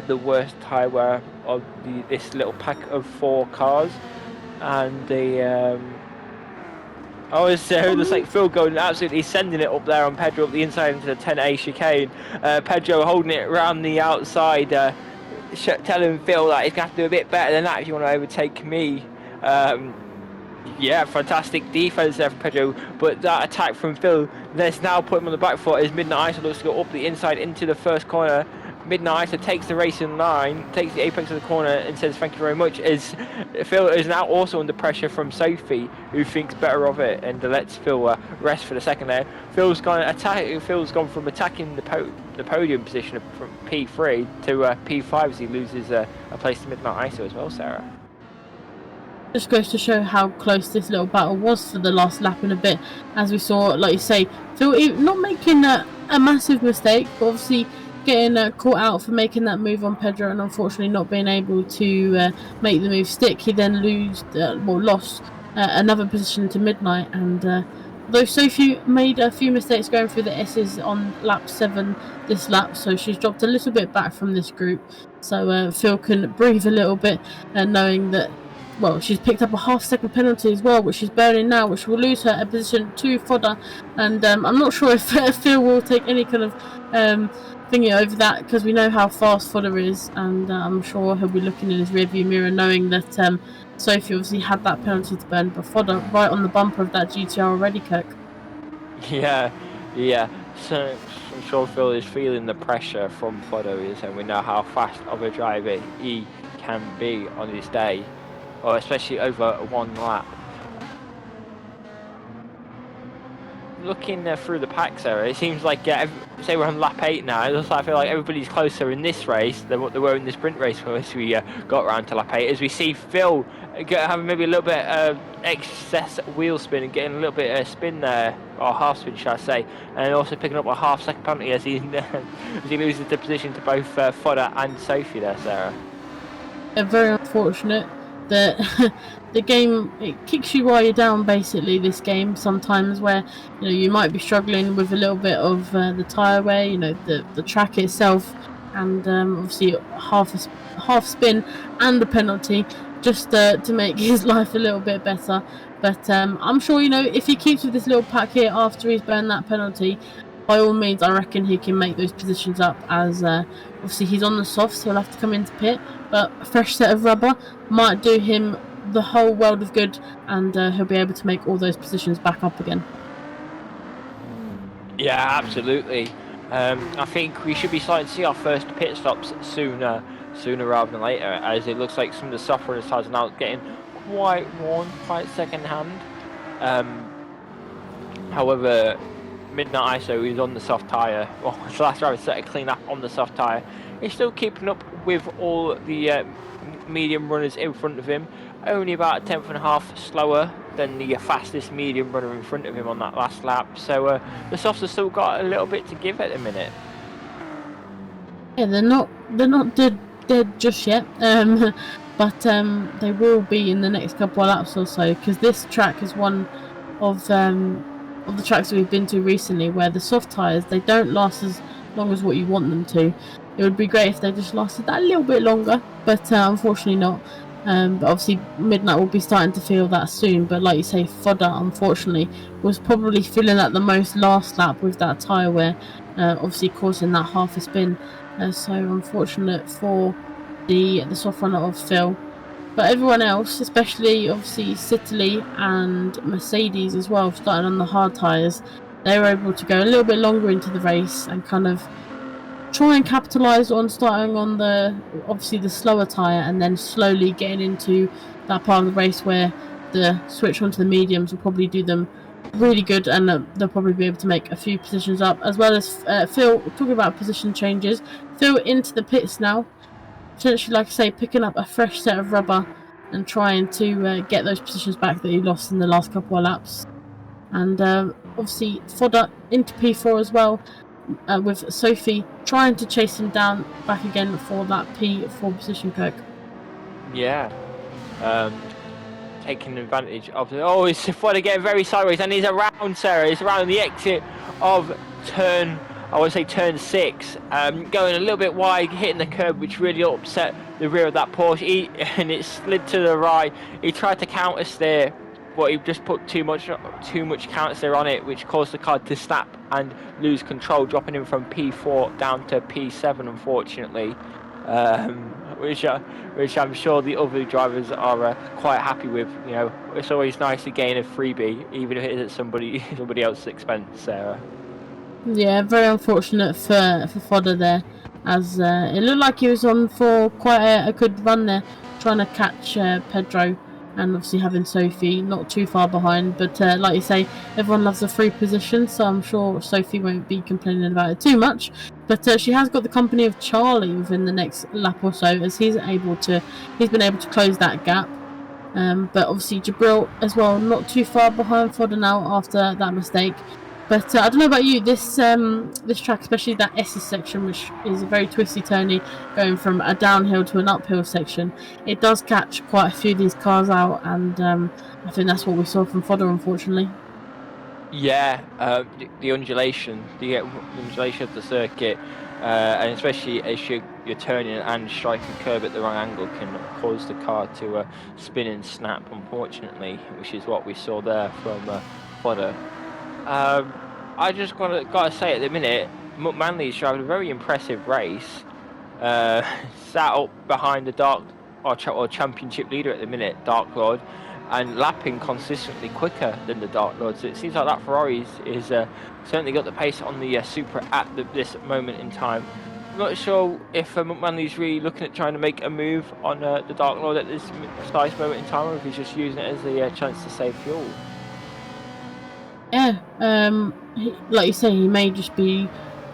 the worst tyre wear of this little pack of 4 cars. And the it looks like Phil going absolutely sending it up there on Pedro up the inside into the 10A chicane. Pedro holding it around the outside, telling Phil that he's going to have to do a bit better than that if you want to overtake me. Yeah, fantastic defense there from Pedro, but that attack from Phil, let's now put him on the back foot as Midnight Icer looks to go up the inside into the first corner. Midnight Icer takes the racing line, takes the apex of the corner and says thank you very much, as Phil is now also under pressure from Sophie, who thinks better of it and lets Phil rest for the second there. Phil's gone from attacking the podium position from P3 to P5 as he loses a place to Midnight Icer as well, Sarah. Just goes to show how close this little battle was for the last lap in a bit, as we saw, like you say, Phil not making a massive mistake, but obviously getting caught out for making that move on Pedro and unfortunately not being able to make the move stick. He then lost another position to Midnight, and though Sophie made a few mistakes going through the S's on lap 7 this lap, so she's dropped a little bit back from this group, so Phil can breathe a little bit, knowing that, well, she's picked up a half-second penalty as well, which she's burning now, which will lose her a position to fodder. And I'm not sure if Phil will take any kind of thingy over that, because we know how fast fodder is, and I'm sure he'll be looking in his rearview mirror, knowing that Sophie obviously had that penalty to burn, but fodder right on the bumper of that GTR already, Kirk. Yeah. So I'm sure Phil is feeling the pressure from fodder, and we know how fast of a driver he can be on his day, or especially over one lap. Looking through the packs there, it seems like, say we're on lap 8 now, it looks like, I feel like everybody's closer in this race than what they were in the sprint race as we got around to lap 8, as we see Phil having maybe a little bit of excess wheel spin and getting a little bit of spin there, or half spin should I say, and also picking up a half-second penalty as he loses the position to both Fodder and Sophie there, Sarah. Very unfortunate that the game, it kicks you while you're down, basically, this game sometimes, where you might be struggling with a little bit of the tyre wear, the track itself, and obviously half spin and the penalty, just to make his life a little bit better. But I'm sure if he keeps with this little pack here after he's burned that penalty, by all means I reckon he can make those positions up, as obviously he's on the soft, so he'll have to come into pit, but a fresh set of rubber might do him the whole world of good, and he'll be able to make all those positions back up again. Yeah, absolutely. I think we should be starting to see our first pit stops sooner rather than later, as it looks like some of the software tyres are now getting quite worn, quite second hand. However, Midnight Icer, who's on the soft tyre, well, the last driver set a clean up on the soft tyre, he's still keeping up with all the medium runners in front of him, only about a tenth and a half slower than the fastest medium runner in front of him on that last lap, so the softs have still got a little bit to give at the minute. Yeah, they're not dead just yet, but they will be in the next couple of laps or so, because this track is one of the tracks that we've been to recently where the soft tyres, they don't last as long as what you want them to. It would be great if they just lasted that little bit longer, but unfortunately not. But obviously Midnight will be starting to feel that soon, but like you say, Fodder unfortunately was probably feeling that the most last lap with that tyre wear, obviously causing that half a spin, so unfortunate for the soft runner of Phil. But everyone else, especially obviously Citily and Mercedes as well, starting on the hard tyres, they were able to go a little bit longer into the race and kind of try and capitalise on starting on obviously the slower tyre, and then slowly getting into that part of the race where the switch onto the mediums will probably do them really good, and they'll probably be able to make a few positions up, as well as Phil. Talking about position changes, Phil into the pits now, potentially, like I say, picking up a fresh set of rubber and trying to get those positions back that he lost in the last couple of laps. And obviously fodder into P4 as well, with Sophie trying to chase him down back again for that P4 position, Kirk. Yeah. Taking advantage of it. Oh, it's fodder getting very sideways, and he's around Sarah. He's around the exit of turn 6, going a little bit wide, hitting the curb, which really upset the rear of that Porsche, and it slid to the right. He tried to counter steer, but he just put too much counter steer on it, which caused the car to snap and lose control, dropping him from P4 down to P7, unfortunately, which I'm sure the other drivers are quite happy with. You know, it's always nice to gain a freebie, even if it is at somebody else's expense, Sarah. Yeah, very unfortunate for Fodder there, as it looked like he was on for quite a good run there, trying to catch Pedro, and obviously having Sophie not too far behind. But like you say, everyone loves a free position, so I'm sure Sophie won't be complaining about it too much. But she has got the company of Charlie within the next lap or so, as he's been able to close that gap. But obviously Jabril as well, not too far behind Fodder now after that mistake. But I don't know about you, this track, especially that S's section, which is a very twisty turny, going from a downhill to an uphill section, it does catch quite a few of these cars out, and I think that's what we saw from Fodder, unfortunately. Yeah, the undulation of the circuit, and especially as you're turning and striking a curb at the wrong angle, can cause the car to spin and snap, unfortunately, which is what we saw there from Fodder. I just gotta say, at the minute, Manley's driving a very impressive race. Sat up behind the championship leader at the minute, Dark Lord, and lapping consistently quicker than the Dark Lord. So it seems like that Ferrari is certainly got the pace on the Supra at this moment in time. I'm not sure if Manley's really looking at trying to make a move on the Dark Lord at this precise moment in time, or if he's just using it as a chance to save fuel. Yeah, like you say, he may just be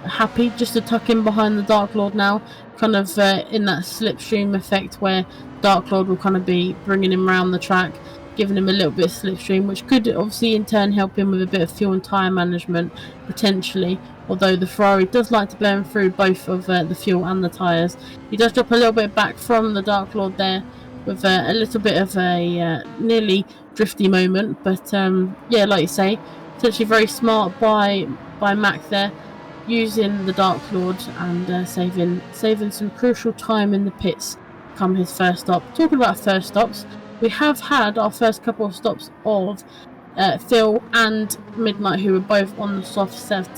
happy just to tuck in behind the Dark Lord now, kind of in that slipstream effect where Dark Lord will kind of be bringing him around the track, giving him a little bit of slipstream, which could obviously in turn help him with a bit of fuel and tyre management, potentially, although the Ferrari does like to burn through both of the fuel and the tyres. He does drop a little bit back from the Dark Lord there, with a little bit of a nearly drifty moment, but yeah, like you say, essentially very smart by Mac there, using the Dark Lord and saving some crucial time in the pits come his first stop. Talking about first stops, we have had our first couple of stops of Phil and Midnight, who were both on the soft set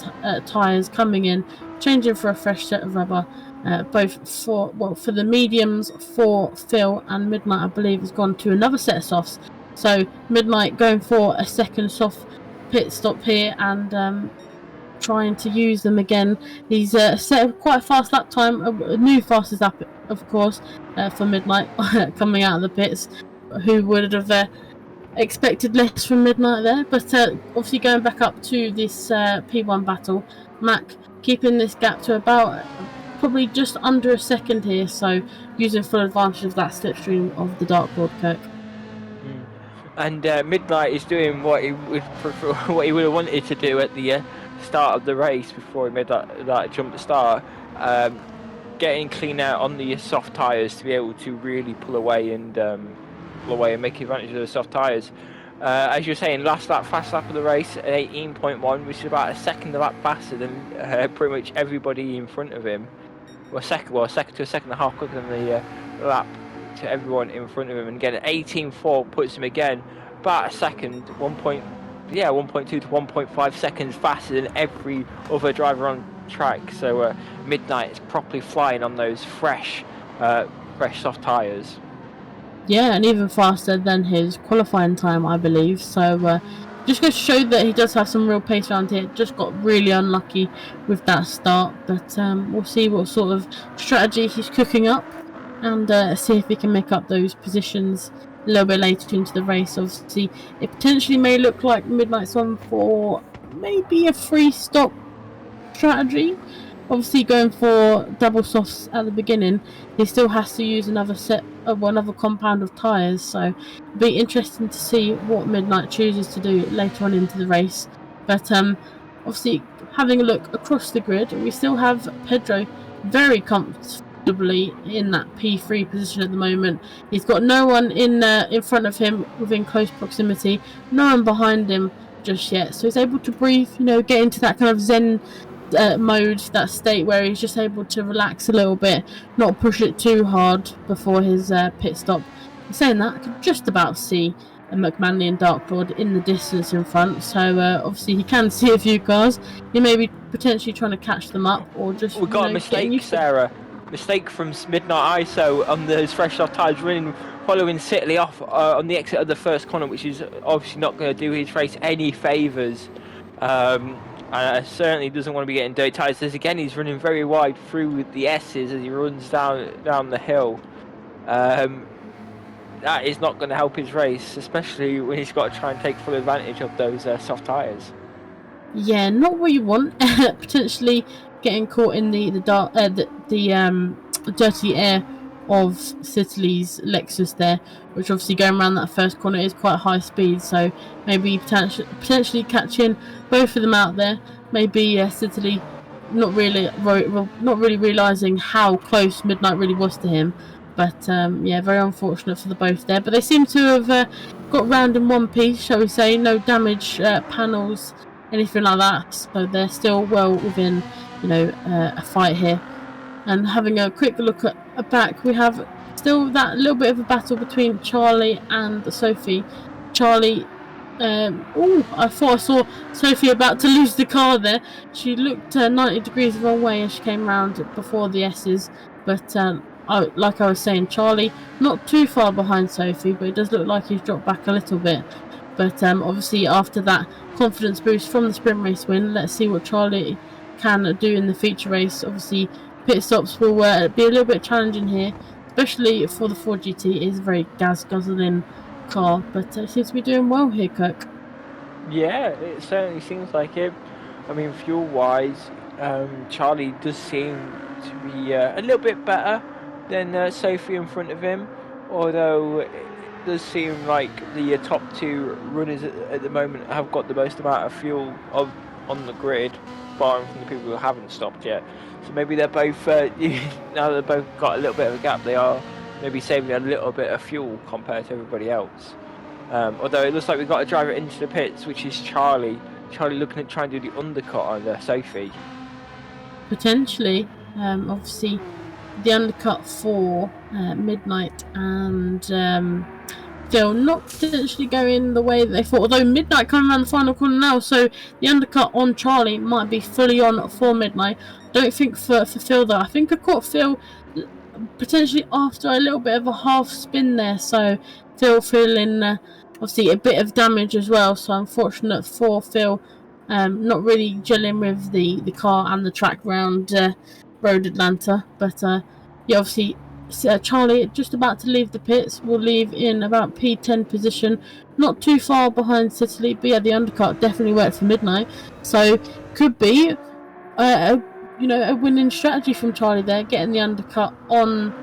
tyres, coming in, changing for a fresh set of rubber. Both for the mediums for Phil, and Midnight, I believe, has gone to another set of softs. So Midnight going for a second soft pit stop here and trying to use them again. He's set quite a fast lap time, a new fastest lap, of course, for Midnight coming out of the pits. Who would have expected less from Midnight there? But obviously going back up to this P1 battle, Mac keeping this gap to about probably just under a second here, so using full advantage of that slipstream of the Dark Lord, Kirk. And Midnight is doing what he would have wanted to do at the start of the race before he made that jump to start, getting clean out on the soft tyres to be able to really pull away and make advantage of the soft tyres. As you're saying, fast lap of the race at 18.1, which is about a second a lap faster than pretty much everybody in front of him. A second to a second and a half quicker than the lap to everyone in front of him, and again 18.4 puts him again about a second, 1.2 to 1.5 seconds faster than every other driver on track. So Midnight is properly flying on those fresh soft tyres. Yeah, and even faster than his qualifying time, I believe. So just goes to show that he does have some real pace around here. Just got really unlucky with that start, but we'll see what sort of strategy he's cooking up and see if he can make up those positions a little bit later into the race. Obviously, it potentially may look like Midnight's on for maybe a 3-stop strategy. Obviously, going for double softs at the beginning, he still has to use another another compound of tyres. So it'll be interesting to see what Midnight chooses to do later on into the race. But obviously, having a look across the grid, we still have Pedro very comfortably in that P3 position at the moment. He's got no one in front of him within close proximity, no one behind him just yet. So he's able to breathe, get into that kind of zen mode, that state where he's just able to relax a little bit, not push it too hard before his pit stop. In saying that, I could just about see a McManley and Dark Lord in the distance in front, so obviously he can see a few cars. He may be potentially trying to catch them up, or just We got a mistake, Sarah. Mistake from Midnight ISO on those fresh off tyres, following Sitley off on the exit of the first corner, which is obviously not going to do his race any favours. And certainly doesn't want to be getting dirty tyres. As again, he's running very wide through the S's as he runs down the hill. That is not going to help his race, especially when he's got to try and take full advantage of those soft tyres. Yeah, not what you want. Potentially getting caught in the dirty air of Sitley's Lexus there, which obviously going around that first corner is quite high speed. So maybe potentially catching both of them out there. Maybe Sitley not really realizing how close Midnight really was to him. But yeah, very unfortunate for the both there. But they seem to have got round in one piece, shall we say? No damage panels, anything like that. So they're still well within, a fight here. And having a quick look at back, we have still that little bit of a battle between Charlie and Sophie. Charlie, I thought I saw Sophie about to lose the car there. She looked 90 degrees the wrong way as she came round before the S's. But like I was saying, Charlie not too far behind Sophie, but it does look like he's dropped back a little bit. But obviously after that confidence boost from the sprint race win, let's see what Charlie can do in the feature race. Obviously pit stops will be a little bit challenging here, especially for the Ford GT. It is a very guzzling car, but it seems to be doing well here, Kirk. Yeah, it certainly seems like it. I mean, fuel wise, Charlie does seem to be a little bit better than Sophie in front of him, although it does seem like the top two runners at the moment have got the most amount of fuel on the grid, barring from the people who haven't stopped yet. So maybe they're both, now they've both got a little bit of a gap, they are maybe saving a little bit of fuel compared to everybody else. Although it looks like we've got a driver into the pits, which is Charlie. Charlie looking at trying to do the undercut on Sophie. Potentially, obviously, the undercut for Midnight and Phil not potentially going the way that they thought. Although Midnight coming around the final corner now, so the undercut on Charlie might be fully on for Midnight. Don't think for Phil though. I think I caught Phil potentially after a little bit of a half spin there, so Phil feeling obviously a bit of damage as well. So unfortunate for Phil, not really gelling with the car and the track round Road Atlanta. But yeah, obviously Charlie just about to leave the pits. Will leave in about P10 position, not too far behind Sitley. But yeah, the undercut definitely worked for Midnight, so could be a winning strategy from Charlie there, getting the undercut on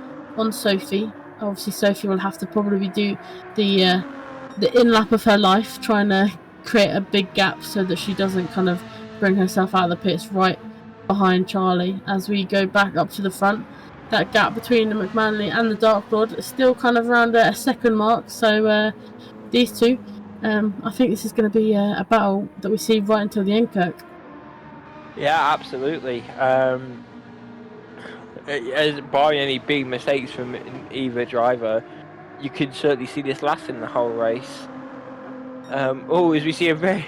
Sophie. Obviously Sophie will have to probably do the in-lap of her life, trying to create a big gap so that she doesn't kind of bring herself out of the pits right behind Charlie. As we go back up to the front, that gap between the McManley and the Dark Lord is still kind of around a second mark, so these two, I think this is going to be a battle that we see right until the end, Kirk. Yeah, absolutely. Barring any big mistakes from either driver, you could certainly see this lasting the whole race. As we see a sign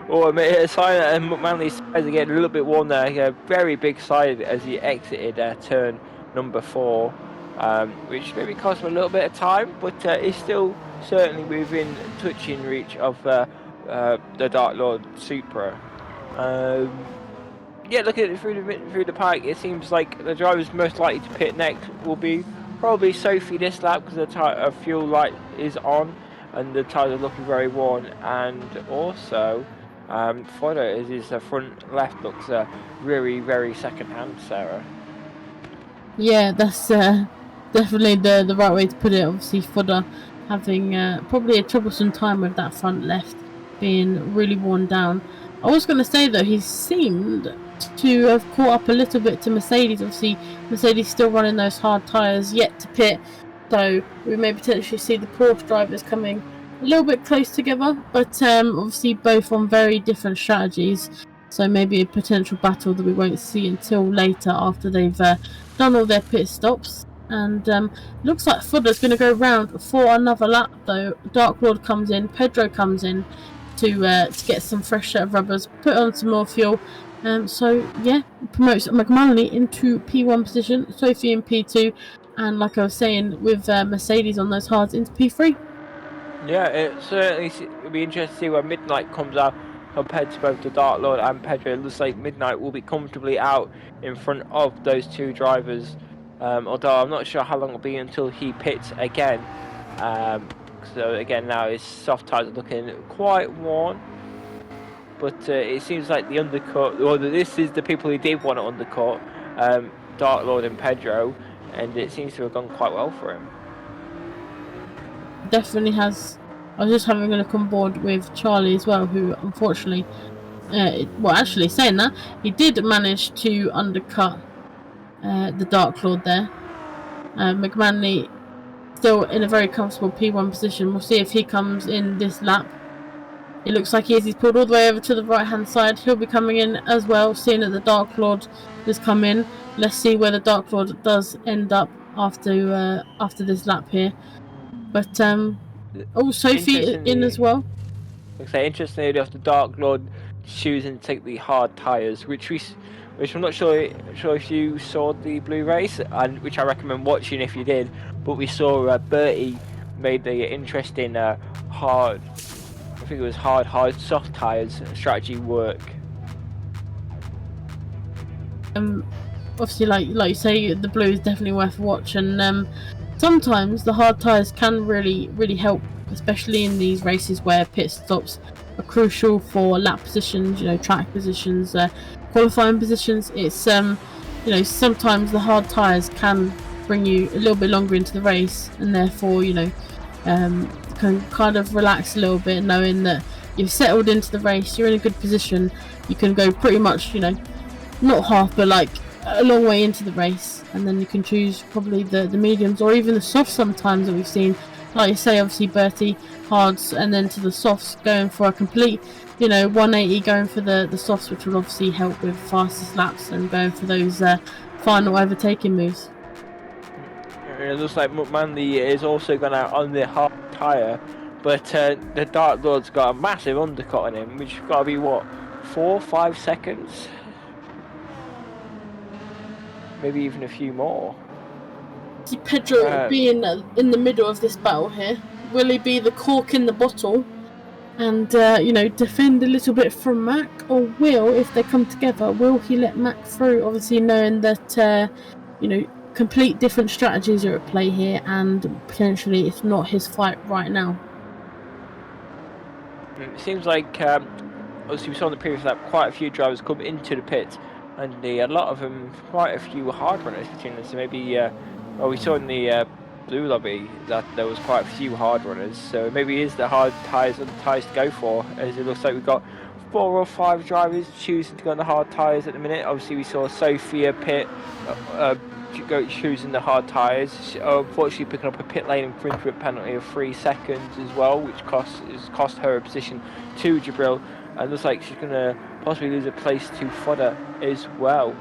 that McManley's tires are getting a little bit worn there. A very big side as he exited turn number 4, which maybe cost him a little bit of time, but is still certainly within touching reach of the Dark Lord Supra. Yeah, looking at it through the pike, it seems like the drivers most likely to pit next will be Probably Sophie this lap because the fuel light is on and the tyres are looking very worn. And also, Fodder is his front left looks very, very second hand, Sarah. Yeah, that's definitely the right way to put it. Obviously, Fodder having probably a troublesome time with that front left being really worn down. I was going to say though, he seemed to have caught up a little bit to Mercedes. Obviously, Mercedes still running those hard tyres, yet to pit, so we may potentially see the Porsche drivers coming a little bit close together. But obviously, both on very different strategies. So maybe a potential battle that we won't see until later after they've done all their pit stops. And looks like Fodder's going to go round for another lap though. Dark Lord comes in, Pedro comes in to get some fresh set of rubbers, put on some more fuel. So yeah, promotes McMullen into P1 position, Sophie in P2, and like I was saying, with Mercedes on those hards into P3. Yeah, it certainly will be interesting to see where Midnight comes out compared to both the Dark Lord and Pedro. It looks like Midnight will be comfortably out in front of those two drivers. Although I'm not sure how long it'll be until he pits again. So again, now his soft tyres are looking quite worn. But it seems like the undercut, or this is the people who did want to undercut, Dark Lord and Pedro, and it seems to have gone quite well for him. Definitely has. I was just having a look on board with Charlie as well, who unfortunately, well, actually saying that, he did manage to undercut the Dark Lord there. McManley still in a very comfortable P1 position. We'll see if he comes in this lap. It looks like he is. He's pulled all the way over to the right hand side. He'll be coming in as well, seeing that the Dark Lord has come in. Let's see where the Dark Lord does end up after this lap here. But Sophie in as well. Interestingly enough, the Dark Lord choosing to take the hard tyres, which I'm not sure if you saw the blue race, and which I recommend watching if you did. But we saw Bertie made the interesting hard, I think it was hard, soft tyres strategy work. Obviously, like you say, the blue is definitely worth a watch, and sometimes the hard tyres can really help, especially in these races where pit stops are crucial for lap positions, track positions, qualifying positions. It's sometimes the hard tyres can bring you a little bit longer into the race, and therefore can kind of relax a little bit, knowing that you've settled into the race, you're in a good position, you can go pretty much not half but like a long way into the race, and then you can choose probably the mediums or even the softs sometimes that we've seen. Like you say, obviously Bertie hards and then to the softs, going for a complete 180, going for the softs, which will obviously help with fastest laps and going for those final overtaking moves. It looks like McManley is also gone out on the hard tyre, but the Dark Lord's got a massive undercut on him, which has got to be what, 4-5 seconds? Maybe even a few more. See Pedro being in the middle of this battle here. Will he be the cork in the bottle and defend a little bit from Mac, or if they come together, will he let Mac through? Obviously knowing that complete different strategies are at play here, and potentially it's not his fight right now. It seems like obviously we saw in the previous lap quite a few drivers come into the pit, and a lot of them, quite a few hard runners between them. So maybe we saw in the blue lobby that there was quite a few hard runners, so maybe it is the hard tyres and the tyres to go for, as it looks like we've got 4 or 5 drivers choosing to go on the hard tyres at the minute. Obviously we saw Sophia pit choosing the hard tyres, unfortunately picking up a pit lane infringement penalty of 3 seconds as well, which cost her a position to Jabril, and looks like she's going to possibly lose a place to Fodder as well.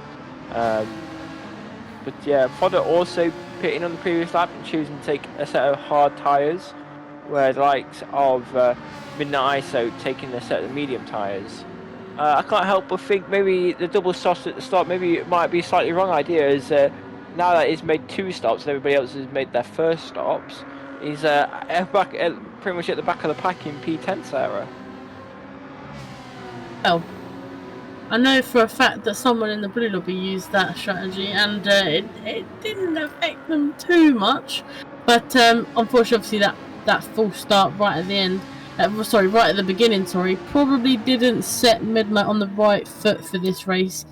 But yeah, Fodder also pitting on the previous lap and choosing to take a set of hard tyres, where the likes of Midnight ISO taking a set of medium tyres. I can't help but think maybe the double softs at the start, maybe it might be a slightly wrong idea, as now that he's made 2 stops and everybody else has made their first stops, he's pretty much at the back of the pack in P10, Sarah. Well, I know for a fact that someone in the blue lobby used that strategy, and it didn't affect them too much. But unfortunately, obviously that false start right at the end, right at the beginning, probably didn't set Midnight on the right foot for this race.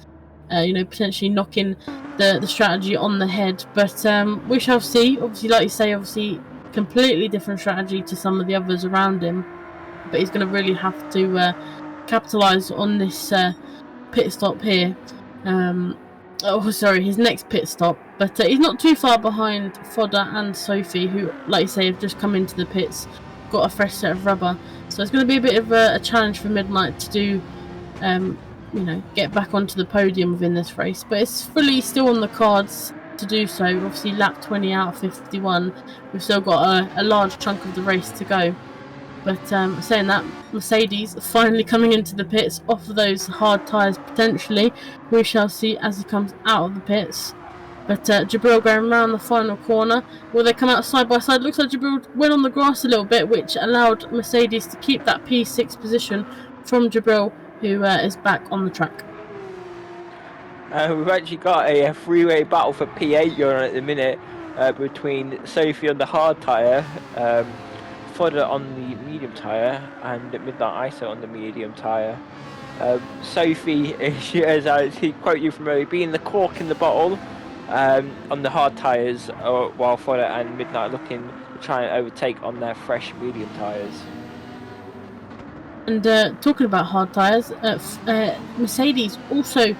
Potentially knocking the strategy on the head. But we shall see. Obviously, like you say, completely different strategy to some of the others around him. But he's going to really have to capitalise on this pit stop here. His next pit stop. But he's not too far behind Fodder and Sophie, who, like you say, have just come into the pits, got a fresh set of rubber. So it's going to be a bit of a challenge for Midnight to do, get back onto the podium within this race. But it's fully still on the cards to do so. Obviously, lap 20 out of 51. We've still got a large chunk of the race to go. But saying that, Mercedes finally coming into the pits off of those hard tyres potentially. We shall see as he comes out of the pits. But Jabril going around the final corner. Will they come out side by side? Looks like Jabril went on the grass a little bit, which allowed Mercedes to keep that P6 position from Jabril, who is back on the track. We've actually got a three-way battle for P8 going on at the minute between Sophie on the hard tyre, Fodder on the medium tyre, and Midnight ISO on the medium tyre. Sophie, as I quote you from earlier, being the cork in the bottle on the hard tyres, while Fodder and Midnight looking to try and overtake on their fresh medium tyres. And talking about hard tyres, Mercedes also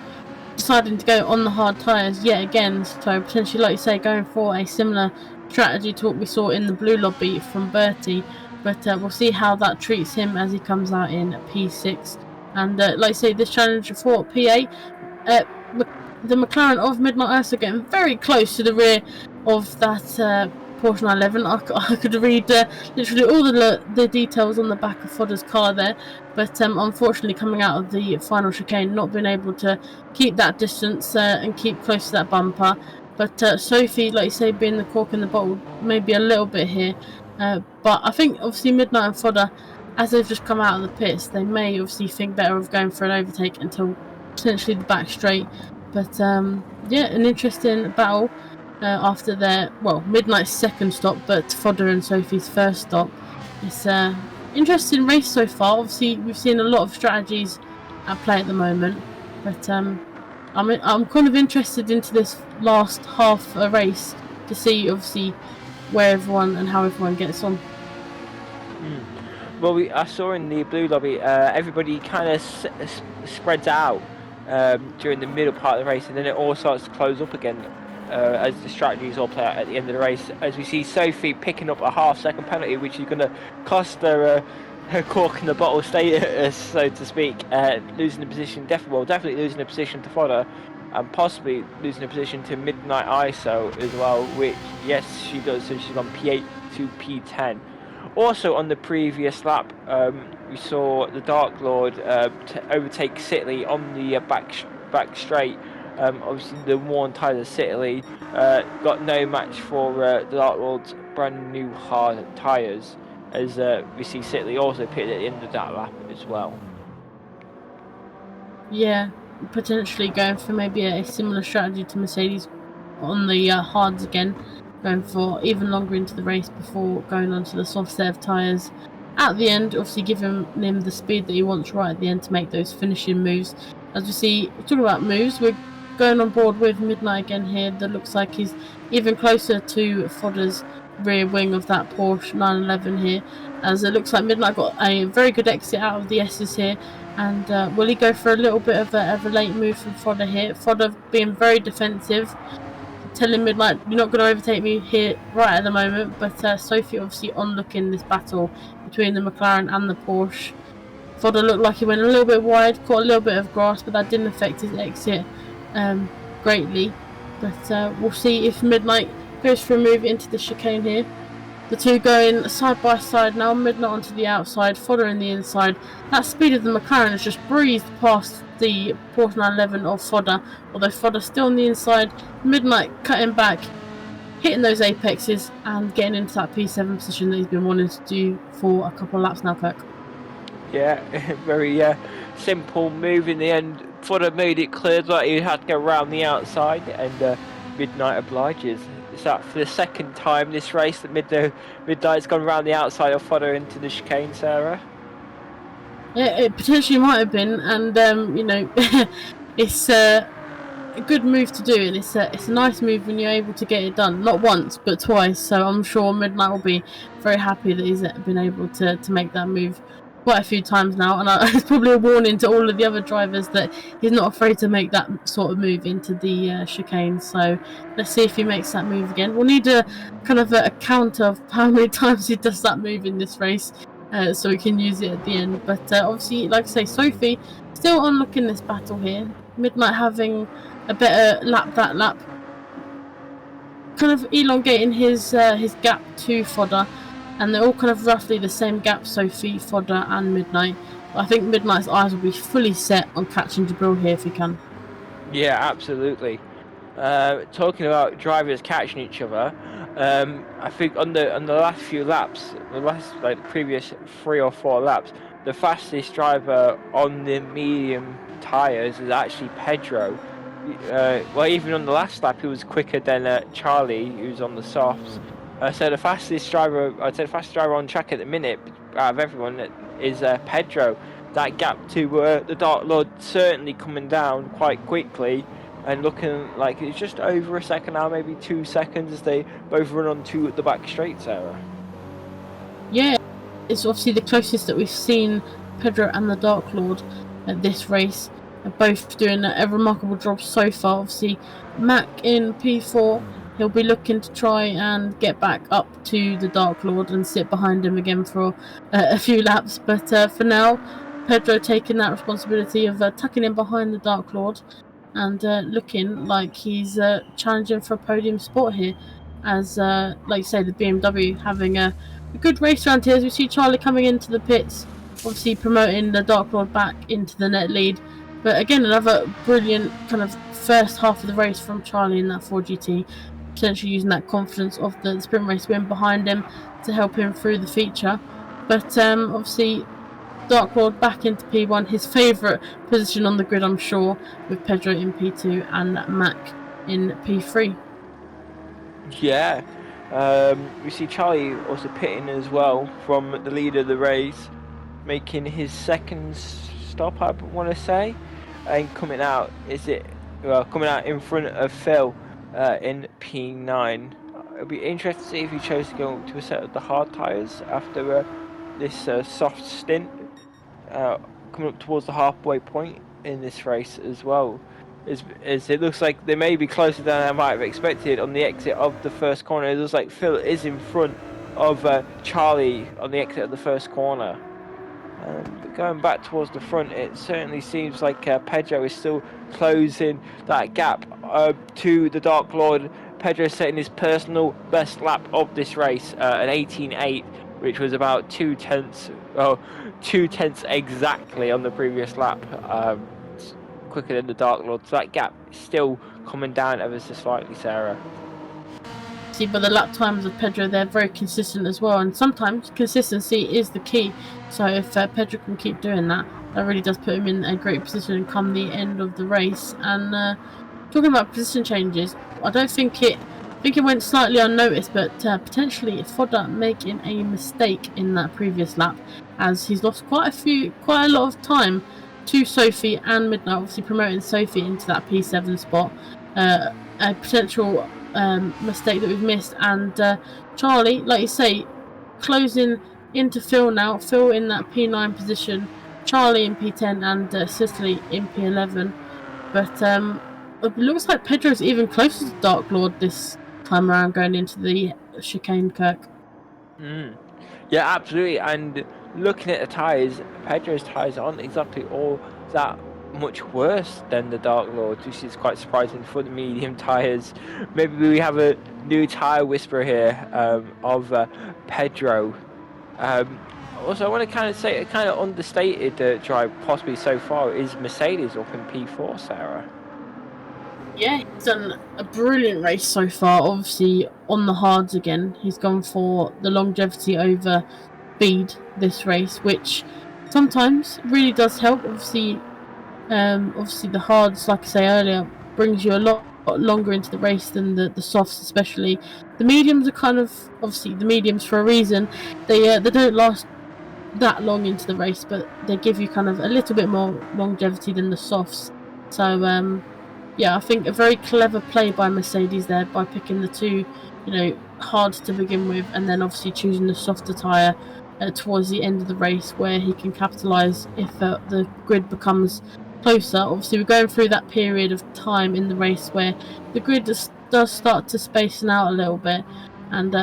deciding to go on the hard tyres yet again, so potentially, like you say, going for a similar strategy to what we saw in the blue lobby from Bertie. But we'll see how that treats him as he comes out in P6. And like I say, this challenge for P8, the McLaren of Midnight ISO getting very close to the rear of that Porsche 911. I could read literally all the details on the back of Fodder's car there, but unfortunately coming out of the final chicane, not being able to keep that distance and keep close to that bumper. But Sophie, like you say, being the cork in the bottle, maybe a little bit here. But I think obviously Midnight and Fodder, as they've just come out of the pits, they may obviously think better of going for an overtake until potentially the back straight. But yeah, an interesting battle after their, Midnight's second stop, but Fodder and Sophie's first stop. It's an interesting race so far. Obviously, we've seen a lot of strategies at play at the moment, but I'm kind of interested into this last half a race to see obviously where everyone and how everyone gets on. Well, I saw in the blue lobby, everybody kind of spreads out during the middle part of the race, and then it all starts to close up again as the strategies all play out at the end of the race. As we see Sophie picking up a half-second penalty, which is going to cost her her cork in the bottle status, so to speak, losing the position, definitely losing the position to Fodder, and possibly losing the position to Midnight ISO as well, which, yes, she does, so she's gone P8 to P10. Also on the previous lap, we saw the Dark Lord overtake Sitley on the back straight. Obviously the worn tyres of Sitley got no match for the Dark Lord's brand new hard tyres, as we see Sitley also pitted at the end of that lap as well. Yeah, potentially going for maybe a similar strategy to Mercedes on the hards again, going for even longer into the race before going on to the soft set of tyres at the end, obviously giving him the speed that he wants right at the end to make those finishing moves. As we see, talking about moves, we're going on board with Midnight again here. That looks like he's even closer to Fodder's rear wing of that Porsche 911 here, as it looks like Midnight got a very good exit out of the S's here. And will he go for a little bit of a late move from Fodder here? Fodder being very defensive, telling Midnight, you're not going to overtake me here right at the moment. But Sophie obviously onlooking this battle between the McLaren and the Porsche. Fodder looked like he went a little bit wide, caught a little bit of grass, but that didn't affect his exit greatly. But we'll see if Midnight goes for a move into the chicane here. The two going side by side now, Midnight onto the outside, Fodder in the inside. That speed of the McLaren has just breezed past the Porsche 911 of Fodder, although Fodder still on the inside. Midnight cutting back, hitting those apexes and getting into that P7 position that he's been wanting to do for a couple of laps now, Kirk. Yeah, very simple move in the end Fodder made it clear that he had to go around the outside, and Midnight obliges. It's that for the second time this race that Midnight's gone around the outside of Fodder into the chicane, Sarah. It potentially might have been, and you know, it's a good move to do, and it's a nice move when you're able to get it done. Not once, but twice. So I'm sure Midnight will be very happy that he's been able to make that move quite a few times now, and it's probably a warning to all of the other drivers that he's not afraid to make that sort of move into the chicane. So let's see if he makes that move again. We'll need a kind of a counter of how many times he does that move in this race, so we can use it at the end. But obviously, like I say, Sophie still unlocking this battle here. Midnight having a better lap that lap, kind of elongating his gap to Fodder. And they're all kind of roughly the same gap, Sophie, Fodder and Midnight. But I think Midnight's eyes will be fully set on catching Jabril here if he can. Yeah, absolutely. Talking about drivers catching each other, I think on the last few laps, the previous 3 or 4 laps, the fastest driver on the medium tyres is actually Pedro. Well, even on the last lap, he was quicker than Charlie, who's on the softs. So the fastest driver, I'd say the fastest driver on track at the minute out of everyone is Pedro. That gap to the Dark Lord certainly coming down quite quickly, and looking like it's just over a second now, maybe 2 seconds as they both run onto the back straight, Sarah. Yeah, it's obviously the closest that we've seen Pedro and the Dark Lord at this race. They're both doing a remarkable job so far. Obviously, Mac in P4. He'll be looking to try and get back up to the Dark Lord and sit behind him again for a few laps. But for now, Pedro taking that responsibility of tucking in behind the Dark Lord and looking like he's challenging for a podium spot here. As, like you say, the BMW having a good race around here. As we see Charlie coming into the pits, obviously promoting the Dark Lord back into the net lead. But again, another brilliant kind of first half of the race from Charlie in that 4GT. Potentially using that confidence of the sprint race win behind him to help him through the feature. But obviously Dark Lord back into P1, his favourite position on the grid, I'm sure, with Pedro in P2 and Mac in P3. Yeah, we see Charlie also pitting as well from the lead of the race, making his second stop, I want to say, and coming out in front of Phil in P9. It'll be interesting to see if he chose to go to a set of the hard tyres after this soft stint, coming up towards the halfway point in this race as well. As it looks like they may be closer than I might have expected on the exit of the first corner. It looks like Phil is in front of Charlie on the exit of the first corner. But going back towards the front, it certainly seems like Pedro is still closing that gap to the Dark Lord. Pedro setting his personal best lap of this race, an 18.8, which was about 2/10 exactly on the previous lap, quicker than the Dark Lord. So that gap is still coming down ever so slightly, Sarah. See, but the lap times of Pedro, they're very consistent as well, and sometimes consistency is the key. So if Pedro can keep doing that, that really does put him in a great position come the end of the race. And talking about position changes, I think it went slightly unnoticed, but potentially Fodder making a mistake in that previous lap, as he's lost quite a lot of time to Sophie and Midnight, obviously promoting Sophie into that P7 spot. A potential mistake that we've missed, and Charlie, like you say, closing into Phil now. Phil in that P9 position, Charlie in P10, and Cicely in P11. But it looks like Pedro's even closer to Dark Lord this time around, going into the chicane, Kirk. Yeah, absolutely. And looking at the tyres, Pedro's tyres aren't exactly all that much worse than the Dark Lord, which is quite surprising for the medium tyres. Maybe we have a new tyre whisperer here of Pedro. Also, I want to kind of say a kind of understated drive possibly so far is Mercedes up in P4, Sarah. Yeah, he's done a brilliant race so far. Obviously on the hards again, he's gone for the longevity over speed this race, which sometimes really does help. Obviously Obviously, the hards, like I say earlier, brings you a lot longer into the race than the softs, especially. The mediums are kind of obviously the mediums for a reason. They don't last that long into the race, but they give you kind of a little bit more longevity than the softs. So yeah, I think a very clever play by Mercedes there by picking the two, hard to begin with, and then obviously choosing the softer tyre towards the end of the race where he can capitalise if the grid becomes closer. Obviously, we're going through that period of time in the race where the grid does start to spacing out a little bit. And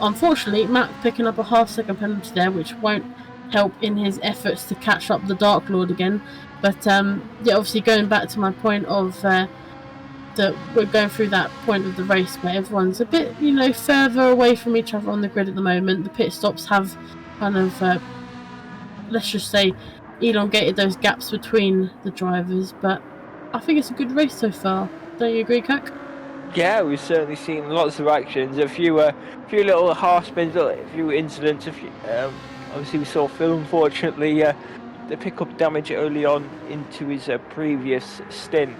unfortunately, Matt picking up a half-second penalty there, which won't help in his efforts to catch up the Dark Lord again. But yeah, obviously going back to my point of that we're going through that point of the race where everyone's a bit, further away from each other on the grid at the moment. The pit stops have kind of, let's just say, elongated those gaps between the drivers. But I think it's a good race so far. Don't you agree, Kirk? Yeah, we've certainly seen lots of actions, a few little half spins, a few incidents. Obviously, we saw Phil, unfortunately, the pickup damage early on into his previous stint.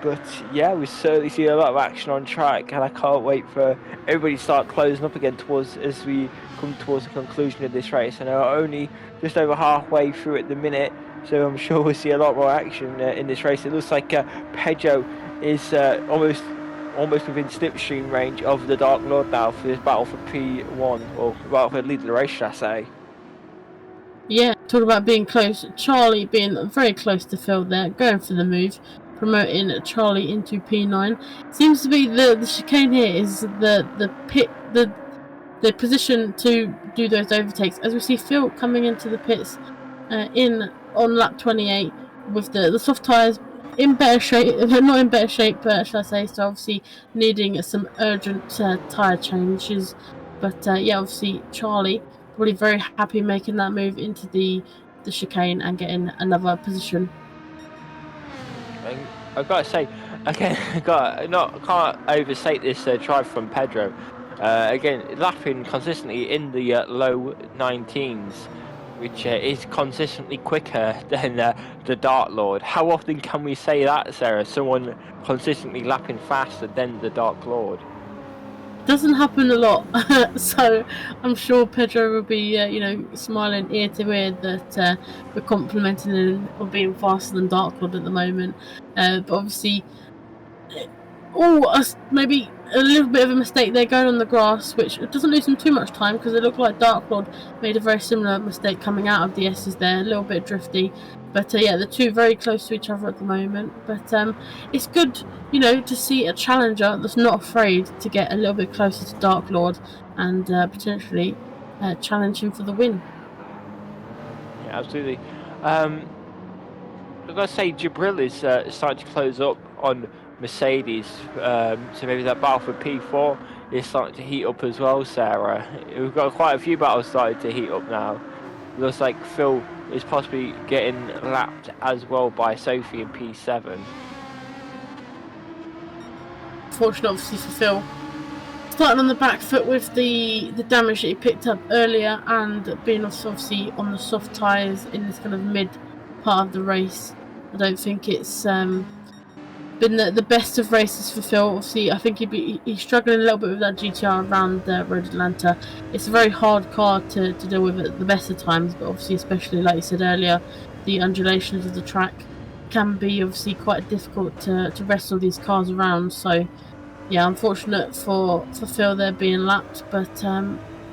But yeah, we certainly see a lot of action on track, and I can't wait for everybody to start closing up again as we come towards the conclusion of this race. And we're only just over halfway through at the minute, so I'm sure we'll see a lot more action in this race. It looks like Pedro is almost within slipstream range of the Dark Lord now for this battle for P1, or battle for the lead of the race, should I say. Yeah, talk about being close. Charlie being very close to Phil there, going for the move, promoting Charlie into P9. Seems to be the chicane here is the pit the position to do those overtakes. As we see Phil coming into the pits in on lap 28 with the soft tyres in better shape, not in better shape, shall I say? So obviously needing some urgent tyre changes. But yeah, obviously Charlie probably very happy making that move into the chicane and getting another position. I've got to say, again, can't overstate this drive from Pedro. Again, lapping consistently in the low 19s, which is consistently quicker than the Dark Lord. How often can we say that, Sarah? Someone consistently lapping faster than the Dark Lord? Doesn't happen a lot, so I'm sure Pedro will be, smiling ear to ear that we're complimenting him on being faster than Dark Lord at the moment. But obviously, maybe a little bit of a mistake there going on the grass, which doesn't lose him too much time because it looked like Dark Lord made a very similar mistake coming out of the S's there, a little bit drifty. But yeah, the two very close to each other at the moment. But it's good, to see a challenger that's not afraid to get a little bit closer to Dark Lord and potentially challenge him for the win. Yeah, absolutely. I've got to say, Jibril is starting to close up on Mercedes, so maybe that battle for P4 is starting to heat up as well, Sarah. We've got quite a few battles starting to heat up now. Looks like Phil is possibly getting lapped as well by Sophie in P7. Fortunate, obviously, for Phil. Starting on the back foot with the damage that he picked up earlier and being obviously on the soft tyres in this kind of mid part of the race. I don't think it's been the best of races for Phil. Obviously, I think he's struggling a little bit with that GTR around Road Atlanta. It's a very hard car to deal with at the best of times, but obviously, especially like you said earlier, the undulations of the track can be obviously quite difficult to wrestle these cars around. So yeah, unfortunate for Phil there being lapped, but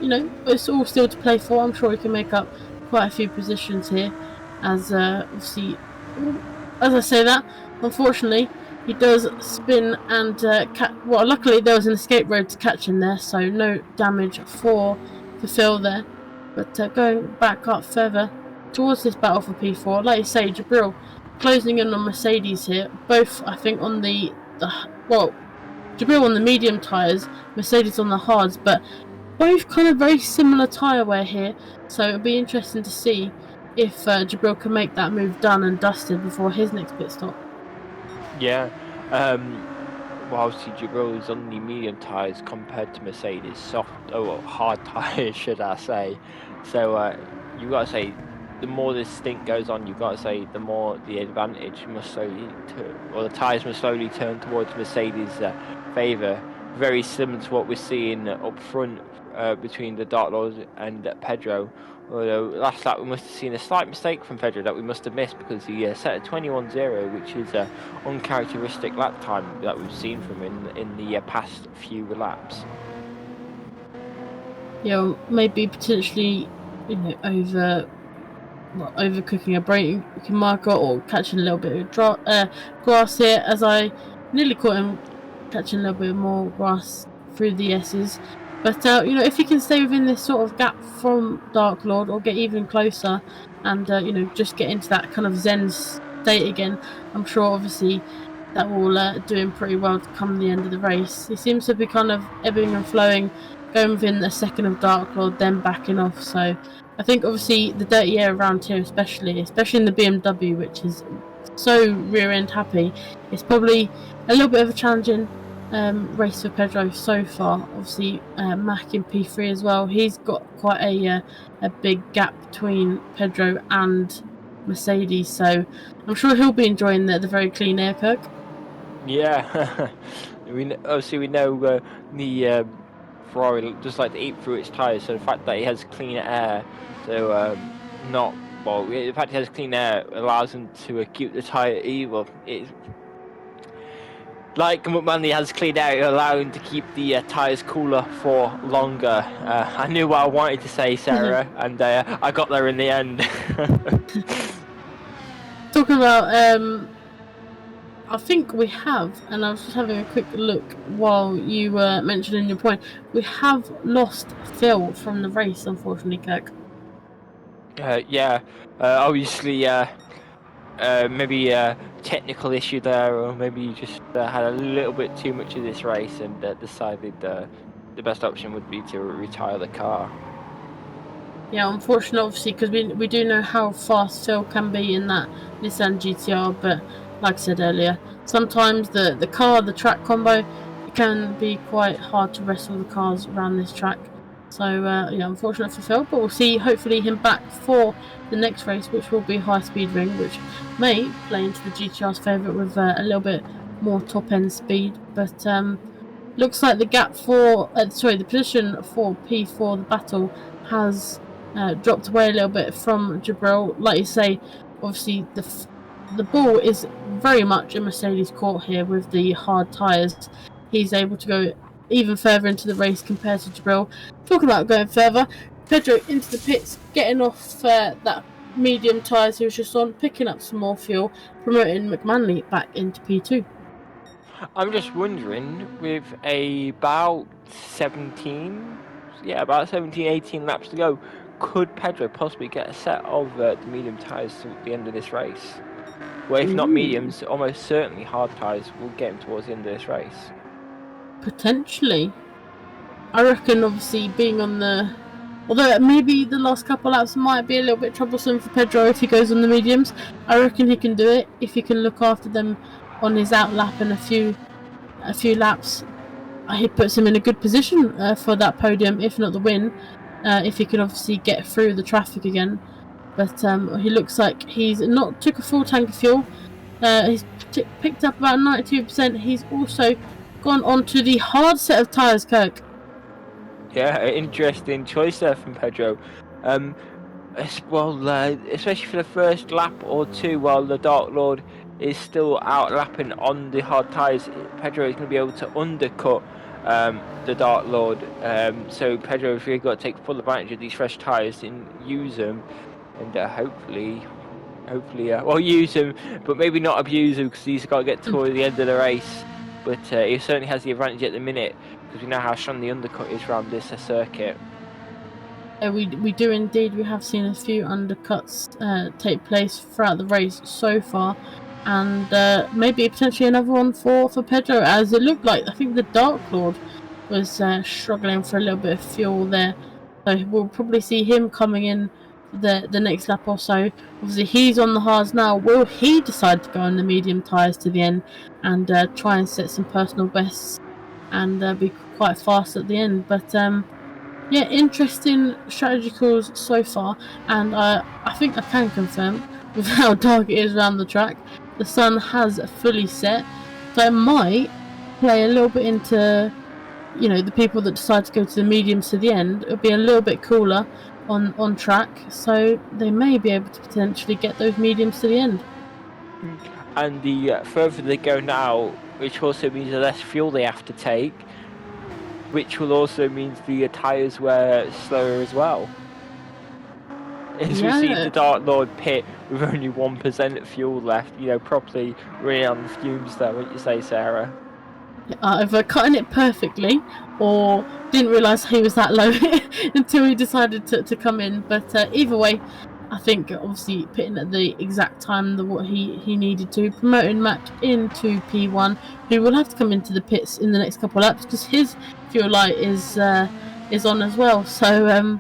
it's all still to play for. I'm sure he can make up quite a few positions here, as obviously, as I say that, unfortunately, he does spin and luckily there was an escape road to catch him there, so no damage for Phil there. But going back up further towards this battle for P4, like you say, Jibril closing in on Mercedes here, both I think on Jibril on the medium tyres, Mercedes on the hards, but both kind of very similar tyre wear here, so it'll be interesting to see if Jibril can make that move done and dusted before his next pit stop. Yeah, well, obviously Jibril is on the medium tyres compared to Mercedes hard tyres, should I say. So you've got to say, the more this stint goes on, you've got to say the more the advantage must slowly, or the tyres must slowly turn towards Mercedes' favour. Very similar to what we're seeing up front between the Dark Lord and Pedro. Although last lap we must have seen a slight mistake from Pedro that we must have missed, because he set a 21.0, which is an uncharacteristic lap time that we've seen from him in the past few laps. Yeah, maybe potentially, overcooking a braking marker or catching a little bit of grass here, as I nearly caught him catching a little bit more grass through the S's. But if you can stay within this sort of gap from Dark Lord, or get even closer, and just get into that kind of zen state again, I'm sure obviously that will do him pretty well to come the end of the race. He seems to be kind of ebbing and flowing, going within a second of Dark Lord, then backing off. So I think obviously the dirty air around here, especially in the BMW, which is so rear end happy, it's probably a little bit of a challenging race for Pedro so far. Obviously Mac in P3 as well. He's got quite a big gap between Pedro and Mercedes, so I'm sure he'll be enjoying the very clean air, Kirk. Yeah, we know the Ferrari just like to eat through its tyres, so the fact that he has clean air, so the fact he has clean air allows him to keep the tyre even. It's like McManley has clean air, it allows him to keep the tyres cooler for longer. I knew what I wanted to say, Sarah, and I got there in the end. Talking about I think we have, and I was just having a quick look while you were mentioning your point, we have lost Phil from the race, unfortunately, Kirk. Obviously, maybe a technical issue there, or maybe you just had a little bit too much of this race and decided the best option would be to retire the car. Yeah, unfortunately, obviously, because we do know how fast Phil can be in that Nissan GTR, but like I said earlier, sometimes the track combo, it can be quite hard to wrestle the cars around this track. So unfortunate for Phil, but we'll see hopefully him back for the next race, which will be High Speed Ring, which may play into the GTR's favour with a little bit more top end speed. But looks like the gap for the position for P4, the battle, has dropped away a little bit from Jabril. Like you say, obviously the ball is very much in Mercedes' court here with the hard tyres. He's able to go even further into the race compared to Jabril. Talking about going further, Pedro into the pits, getting off that medium tyres he was just on, picking up some more fuel, promoting McManley back into P2. I'm just wondering, with about 18 laps to go, could Pedro possibly get a set of the medium tyres at the end of this race? Well, if not mediums, almost certainly hard tyres will get him towards the end of this race. Potentially. I reckon, obviously, being on the... Although maybe the last couple of laps might be a little bit troublesome for Pedro if he goes on the mediums, I reckon he can do it if he can look after them on his out lap and a few laps. He puts him in a good position for that podium, if not the win, if he can obviously get through the traffic again. But he looks like he's not took a full tank of fuel. He's picked up about 92%. He's also gone onto the hard set of tyres, Kirk. Yeah, interesting choice there from Pedro. Especially for the first lap or two, while the Dark Lord is still out lapping on the hard tyres, Pedro is going to be able to undercut the Dark Lord. So Pedro has really got to take full advantage of these fresh tyres and use them, and hopefully, use them, but maybe not abuse them, because he's got to get toward the end of the race. But he certainly has the advantage at the minute, because we know how strong the undercut is around this circuit. We do indeed. We have seen a few undercuts take place throughout the race so far, and maybe potentially another one for Pedro, as it looked like. I think the Dark Lord was struggling for a little bit of fuel there, so we'll probably see him coming in the next lap or so. Obviously, he's on the hards now. Will he decide to go on the medium tyres to the end and try and set some personal bests and be quite fast at the end? But Yeah, interesting strategy calls so far, and I think I can confirm with how dark it is around the track, the sun has fully set, so it might play a little bit into the people that decide to go to the mediums to the end. It'll be a little bit cooler on track, so they may be able to potentially get those mediums to the end. And the further they go now, which also means the less fuel they have to take, which will also mean the tyres wear slower as well. As we see the Yeah, Dark Lord pit with only 1% fuel left, properly running on fumes there, wouldn't you say, Sarah? either cutting it perfectly or didn't realise he was that low until he decided to come in. But either way, I think obviously pitting at the exact time that what he needed to, promoting Mac into P1, who will have to come into the pits in the next couple of laps because his fuel light is on as well. So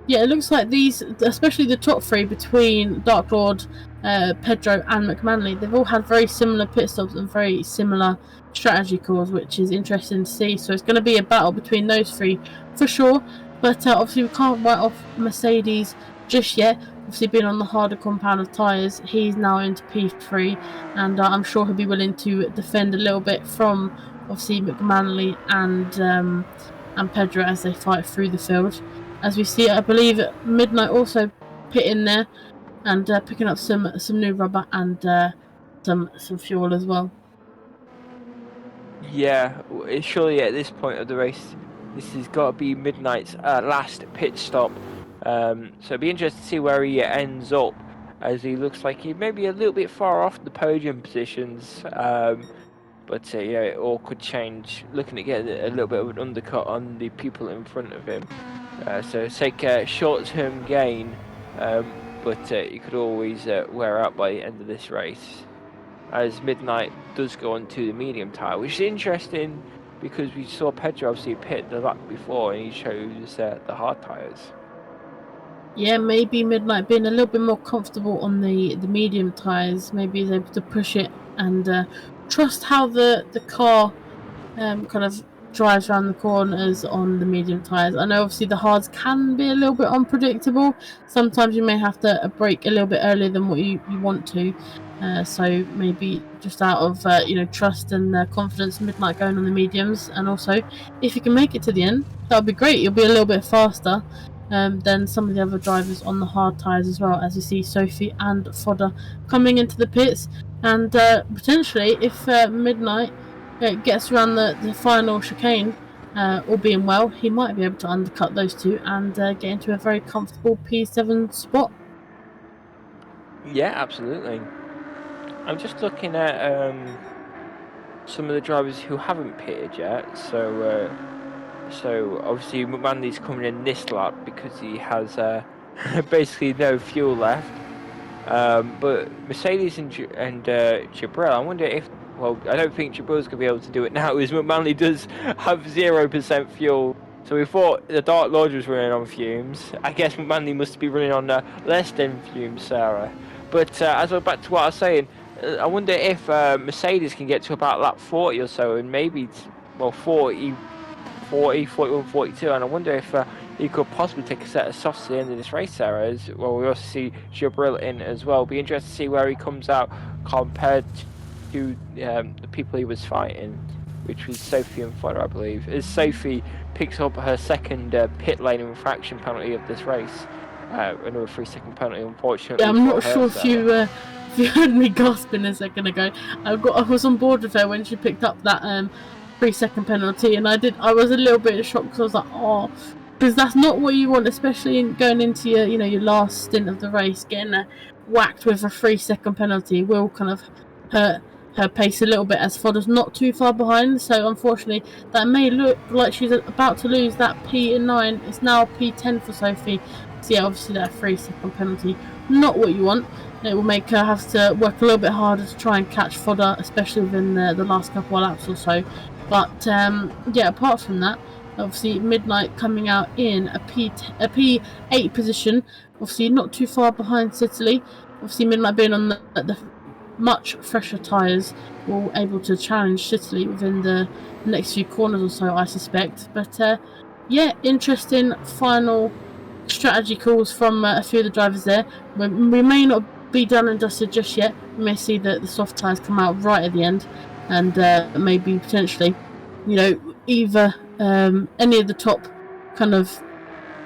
yeah, it looks like these, especially the top three between Dark Lord, Pedro, and McManley, they've all had very similar pit stops and very similar strategy calls, which is interesting to see. So it's going to be a battle between those three for sure. But obviously, we can't write off Mercedes just yet. Obviously, being on the harder compound of tyres, he's now into P3, and I'm sure he'll be willing to defend a little bit from obviously McManley and Pedro as they fight through the field. As we see, I believe Midnight also pitting there and picking up some new rubber and some fuel as well. Yeah, surely at this point of the race, this has got to be Midnight's last pit stop. So it'll be interesting to see where he ends up, as he looks like he may be a little bit far off the podium positions. But it all could change. Looking to get a little bit of an undercut on the people in front of him. So take a short-term gain, but you could always wear out by the end of this race. As Midnight does go on to the medium tyre, which is interesting because we saw Pedro obviously pit the lap before and he chose the hard tyres. Yeah, maybe Midnight being a little bit more comfortable on the medium tyres, maybe he's able to push it and trust how the car kind of drives around the corners on the medium tyres. I know obviously the hards can be a little bit unpredictable. Sometimes you may have to brake a little bit earlier than what you want to. So maybe just out of trust and confidence, Midnight going on the mediums, and also if you can make it to the end, that would be great. You'll be a little bit faster than some of the other drivers on the hard tyres as well. As you see, Sophie and Fodder coming into the pits, and potentially if Midnight gets around the final chicane, all being well, he might be able to undercut those two and get into a very comfortable P7 spot. Yeah, absolutely. I'm just looking at some of the drivers who haven't pitted yet. So obviously McManley's coming in this lap because he has basically no fuel left. But Mercedes and Jabril, I wonder if. Well, I don't think Jabril's going to be able to do it now, as McManley does have 0% fuel. So we thought the Dark Lord was running on fumes. I guess McManley must be running on less than fumes, Sarah. But as I'm back to what I was saying, I wonder if Mercedes can get to about lap 40 or so, and maybe, 40, 41, 42, and I wonder if he could possibly take a set of softs at the end of this race, Sarah. As well, we also see Jabril in as well. Be interested to see where he comes out compared to the people he was fighting, which was Sophie and Fodder, I believe. As Sophie picks up her second pit lane infraction penalty of this race, another 3-second penalty, unfortunately. Yeah, I'm not sure if you heard me gasping a second ago. I was on board with her when she picked up that 3-second penalty, and I was a little bit shocked because I was like, oh, because that's not what you want, especially going into your last stint of the race. Getting whacked with a 3-second penalty will kind of hurt her pace a little bit, as Fodder's not too far behind. So unfortunately, that may look like she's about to lose that P9. It's now P10 for Sophie. So yeah, obviously that 3-second penalty, not what you want. It will make her have to work a little bit harder to try and catch Fodder, especially within the last couple of laps or so. But yeah, apart from that, obviously Midnight coming out in a P8 position, obviously not too far behind Sicily. Obviously Midnight being on the much fresher tyres, will able to challenge Sicily within the next few corners or so, I suspect. But yeah, interesting final strategy calls from a few of the drivers there. We may not be done and dusted just yet. We may see the soft tyres come out right at the end, and maybe potentially, either any of the top kind of,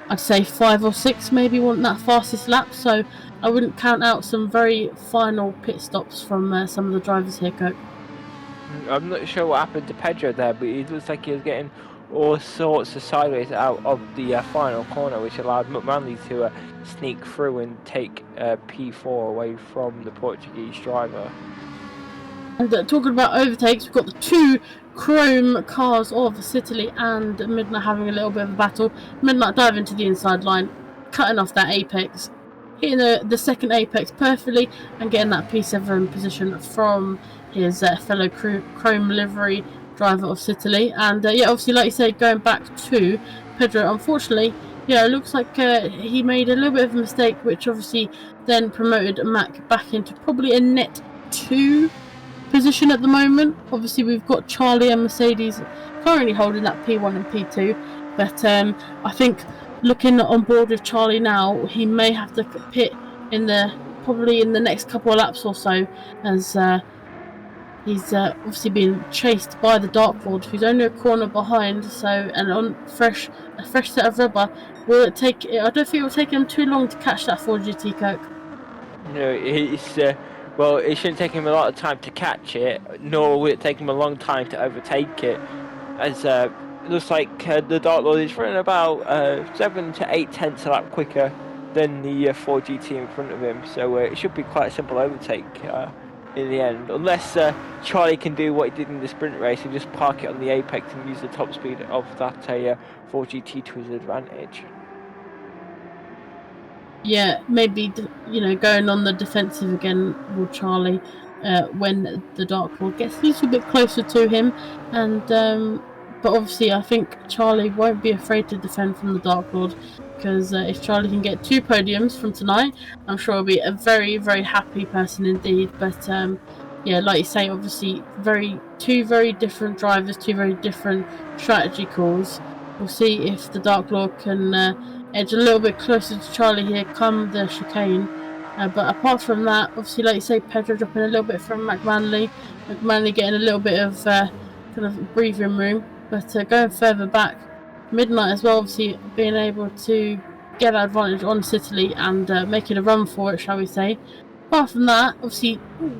I'd say 5 or 6 maybe want that fastest lap. So I wouldn't count out some very final pit stops from some of the drivers here, Kirk. I'm not sure what happened to Pedro there, but it looks like he was getting all sorts of sideways out of the final corner, which allowed Mclaren to sneak through and take P4 away from the Portuguese driver. And talking about overtakes, we've got the 2 chrome cars of Italy and Midnight having a little bit of a battle. Midnight diving to the inside line, cutting off that apex, hitting the second apex perfectly, and getting that P7 position from his fellow chrome livery driver of Italy. And obviously, like you say, going back to Pedro, unfortunately, it looks like he made a little bit of a mistake, which obviously then promoted Mac back into probably a net 2 position at the moment. Obviously, we've got Charlie and Mercedes currently holding that P1 and P2, but I think looking on board with Charlie now, he may have to pit probably in the next couple of laps or so, as he's obviously being chased by the Dark Lord, who's only a corner behind. So, and on a fresh set of rubber, will it take? I don't think it will take him too long to catch that Ford GT, Coke. No, it's well, it shouldn't take him a lot of time to catch it, nor will it take him a long time to overtake it, as it looks like the Dark Lord is running about 7 to 8 tenths a lap quicker than the Ford GT in front of him, so it should be quite a simple overtake in the end, unless Charlie can do what he did in the sprint race and just park it on the apex and use the top speed of that Ford GT to his advantage. Yeah, maybe going on the defensive again with Charlie when the Dark Lord gets a little bit closer to him, and but obviously I think Charlie won't be afraid to defend from the Dark Lord, because if Charlie can get 2 podiums from tonight, I'm sure he'll be a very, very happy person indeed. But like you say, obviously 2 very different drivers, 2 very different strategy calls. We'll see if the Dark Lord can edge a little bit closer to Charlie here come the chicane. But apart from that, obviously, like you say, Pedro dropping a little bit from McManley getting a little bit of kind of breathing room. But going further back, Midnight as well, obviously being able to get that advantage on Italy and making a run for it, shall we say. Apart from that, obviously,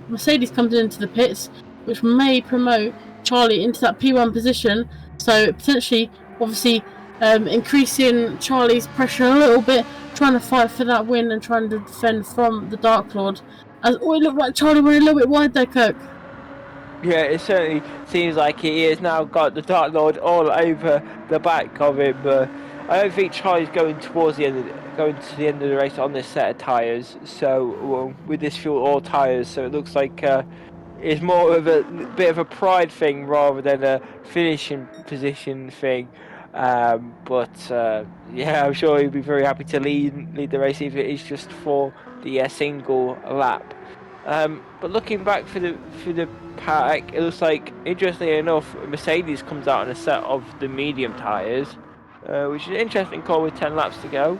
Mercedes comes into the pits, which may promote Charlie into that P1 position. So potentially, obviously, increasing Charlie's pressure a little bit, trying to fight for that win and trying to defend from the Dark Lord. As it looked like Charlie went a little bit wide there, Kirk. Yeah, it certainly seems like he has now got the Dark Lord all over the back of him. I don't think Charlie's going to the end of the race on this set of tyres. So with this fuel, all tyres, so it looks like it's more of a bit of a pride thing rather than a finishing position thing. Yeah, I'm sure he'll be very happy to lead the race if it is just for the single lap. But looking back for the pack, it looks like, interestingly enough, Mercedes comes out on a set of the medium tyres, which is an interesting call with 10 laps to go.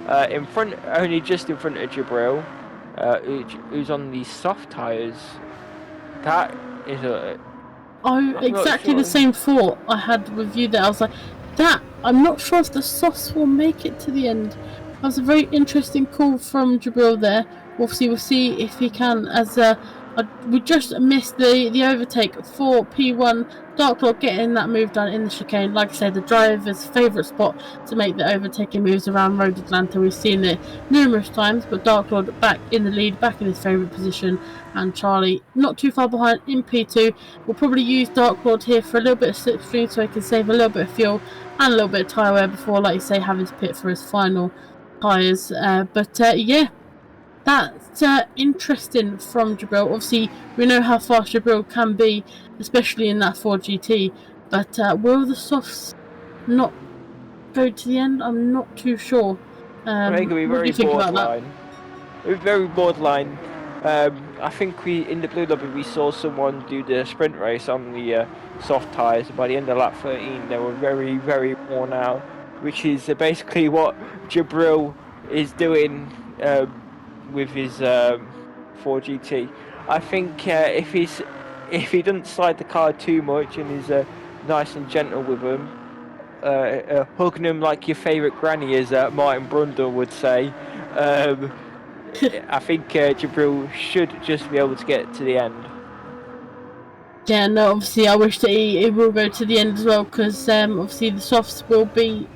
Only just in front of Jabril, who's on the soft tyres. That is exactly the same thought I had with you there. I was like, I'm not sure if the softs will make it to the end. That was a very interesting call from Jabril there. Obviously, we'll see if he can, as we just missed the overtake for P1. Dark Lord getting that move done in the chicane. Like I said, the driver's favourite spot to make the overtaking moves around Road Atlanta. We've seen it numerous times, but Dark Lord back in the lead, back in his favourite position, and Charlie not too far behind in P2. We'll probably use Dark Lord here for a little bit of slipstream so he can save a little bit of fuel and a little bit of tyre wear before, like you say, having to pit for his final tyres. That's interesting from Jabril. Obviously, we know how fast Jabril can be, especially in that Ford GT. But will the softs not go to the end? I'm not too sure. I think it'll be very borderline. It'll be very borderline. I think in the Blue Lobby we saw someone do the sprint race on the soft tyres. By the end of lap 13, they were very, very worn out. which is basically what Jabril is doing with his 4GT. I think if he doesn't slide the car too much and is nice and gentle with him, hugging him like your favourite granny, as Martin Brundle would say, I think Jabril should just be able to get to the end. Yeah, no, obviously I wish that he will go to the end as well, because obviously the softs will be,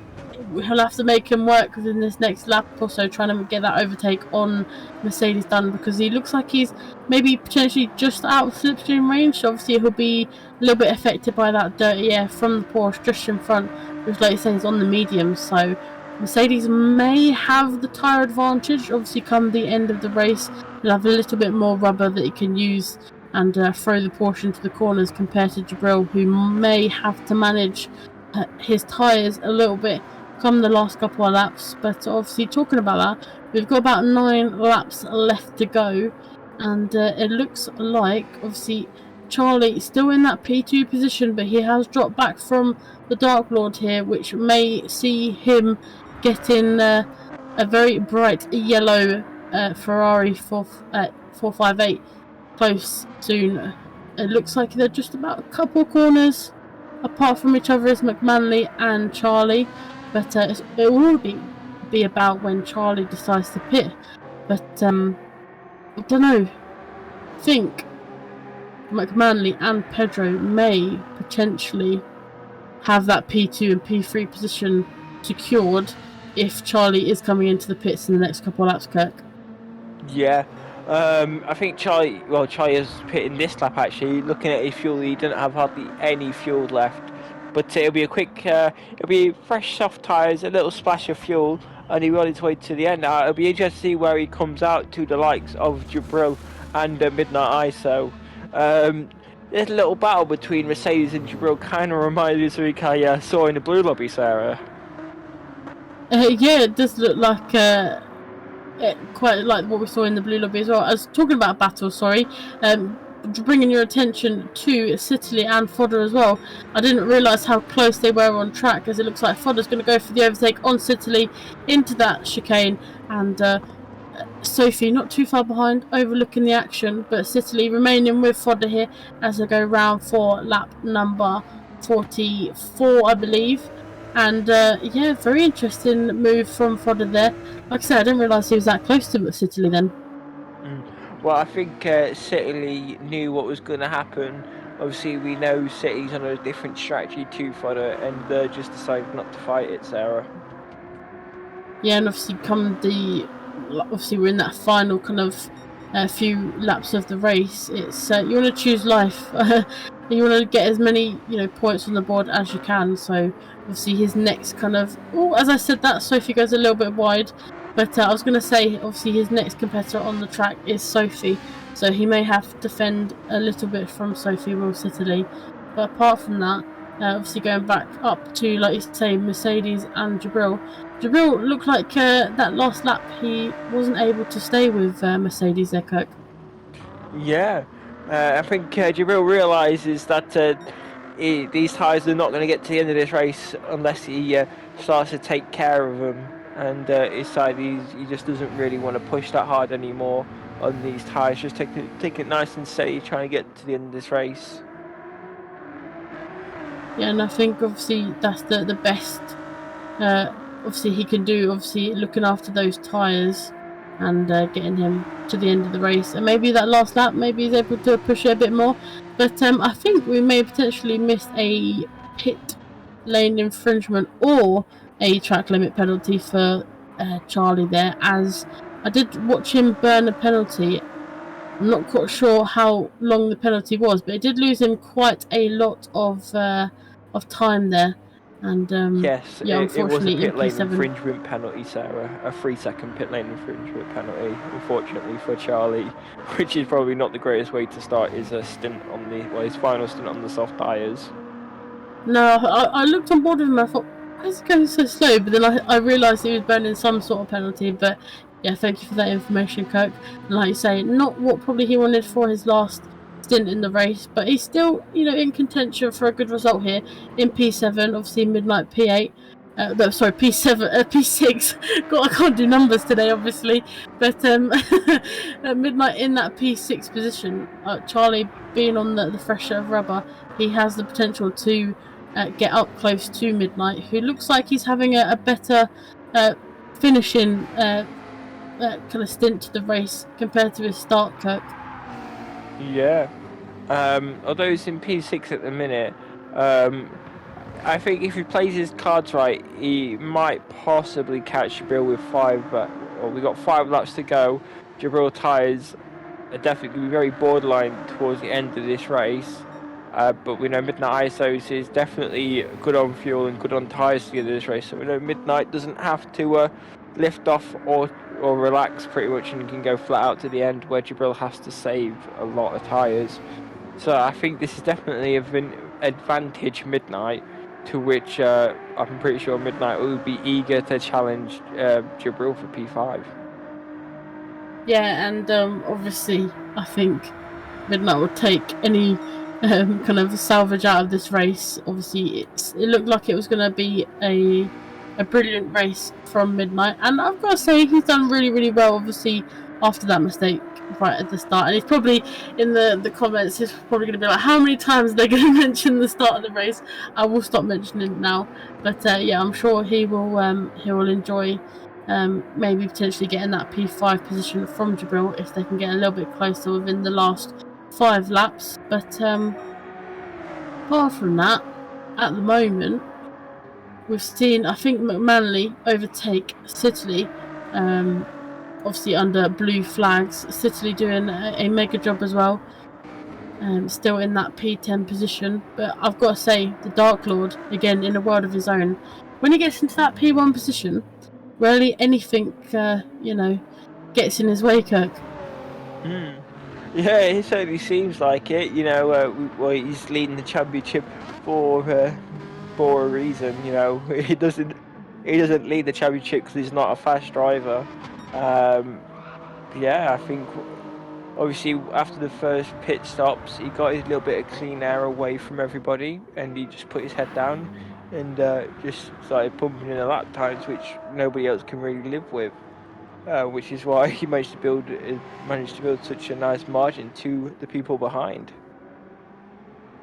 he'll have to make him work within this next lap or so, trying to get that overtake on Mercedes done, because he looks like he's maybe potentially just out of slipstream range. So obviously he'll be a little bit affected by that dirty air from the Porsche just in front, which, like you say, is on the mediums. So Mercedes may have the tyre advantage. Obviously come the end of the race, he'll have a little bit more rubber that he can use and throw the Porsche into the corners, compared to Jabril, who may have to manage his tyres a little bit come the last couple of laps. But obviously, talking about that, we've got about 9 laps left to go, and it looks like, obviously, Charlie is still in that P2 position, but he has dropped back from the Dark Lord here, which may see him getting a very bright yellow Ferrari 458 close soon. It looks like they're just about a couple corners apart from each other, is McManley and Charlie, but it will be about when Charlie decides to pit. But I don't know. I think McManley and Pedro may potentially have that P2 and P3 position secured if Charlie is coming into the pits in the next couple of laps, Kirk. Yeah. I think Charlie is pitting this lap actually. Looking at his fuel, he didn't have hardly any fuel left. But it'll be a quick, it'll be fresh soft tyres, a little splash of fuel, and he'll be on his way to the end. Now, it'll be interesting to see where he comes out to the likes of Jabril and Midnight ISO. This little battle between Mercedes and Jabril kind of reminds me of something I saw in the Blue Lobby, Sarah. Yeah, it does look like quite like what we saw in the Blue Lobby as well. I was talking about battle, sorry, bringing your attention to Sitterly and Fodder as well. I didn't realise how close they were on track, as it looks like Fodder's going to go for the overtake on Sitterly into that chicane, and Sophie not too far behind, overlooking the action, but Sitterly remaining with Fodder here as they go round for lap number 44, I believe. And yeah, very interesting move from Fodder there. Like I said, I didn't realise he was that close to Sitterly then. Well, I think Sitterly knew what was going to happen. Obviously, we know City's on a different strategy to Fodder, and just decided not to fight it, Sarah. Yeah, and obviously we're in that final kind of few laps of the race. It's you want to choose life. You want to get as many points on the board as you can. So obviously his next kind of as I said, that Sophie goes a little bit wide, but I was going to say obviously his next competitor on the track is Sophie, so he may have to defend a little bit from Sophie Will Sitterly. But apart from that, obviously going back up to, like you say, Mercedes and Jabril. Jabril looked like that last lap he wasn't able to stay with Mercedes there, Kirk. Yeah, I think Jabril realises that these tyres are not going to get to the end of this race unless he starts to take care of them, and he just doesn't really want to push that hard anymore on these tyres. Just take it nice and steady, trying to get to the end of this race. Yeah, and I think obviously that's the best obviously he can do, obviously looking after those tyres and getting him to the end of the race. And maybe that last lap, maybe he's able to push it a bit more. But I think we may potentially miss a pit lane infringement or a track limit penalty for Charlie there, as I did watch him burn a penalty. I'm not quite sure how long the penalty was, but it did lose him quite a lot of time there. And yes, yeah, it was a pit lane P7 infringement penalty, Sarah. A 3-second pit lane infringement penalty, unfortunately for Charlie, which is probably not the greatest way to start his stint on his final stint on the soft tyres. No, I looked on board with him. I thought, why is he going so slow? But then I realised he was burning some sort of penalty. But yeah, thank you for that information, Kirk. And like you say, not what probably he wanted for his last stint in the race, but he's still, in contention for a good result here in P7. Obviously, Midnight P8. No, sorry, P7, P6. God, I can't do numbers today, obviously. But at Midnight in that P6 position, Charlie being on the fresh set of rubber, he has the potential to get up close to Midnight, who looks like he's having a better finishing kind of stint to the race compared to his start, Kirk. Yeah. Although he's in P6 at the minute, I think if he plays his cards right, he might possibly catch Jabril with 5. Well, we got 5 laps to go. Jabril tyres are definitely going to be very borderline towards the end of this race. But we know Midnight ISOs is definitely good on fuel and good on tyres to get this race. So we know Midnight doesn't have to lift off or relax pretty much, and can go flat out to the end, where Jabril has to save a lot of tyres. So I think this is definitely an advantage Midnight, to which I'm pretty sure Midnight will be eager to challenge Jabril for P5. Yeah, and obviously, I think Midnight will take any kind of salvage out of this race. Obviously, it looked like it was going to be a brilliant race from Midnight, and I've got to say he's done really, really well. Obviously, after that mistake right at the start, and he's probably in the comments. He's probably going to be like, "How many times are they going to mention the start of the race?" I will stop mentioning it now, but yeah, I'm sure he will enjoy. Maybe potentially getting that P5 position from Jabril if they can get a little bit closer within the last 5 laps. But apart from that, at the moment, we've seen, I think, McManley overtake Sidley, obviously under blue flags. Sidley doing a mega job as well, still in that P10 position. But I've got to say, the Dark Lord, again, in a world of his own, when he gets into that P1 position, rarely anything, gets in his way, Kirk. Yeah, it certainly seems like it. Well, he's leading the championship for a reason. He doesn't lead the championship because he's not a fast driver. Yeah, I think obviously after the first pit stops, he got his little bit of clean air away from everybody, and he just put his head down and just started pumping in the lap times, which nobody else can really live with. Which is why he managed to build such a nice margin to the people behind.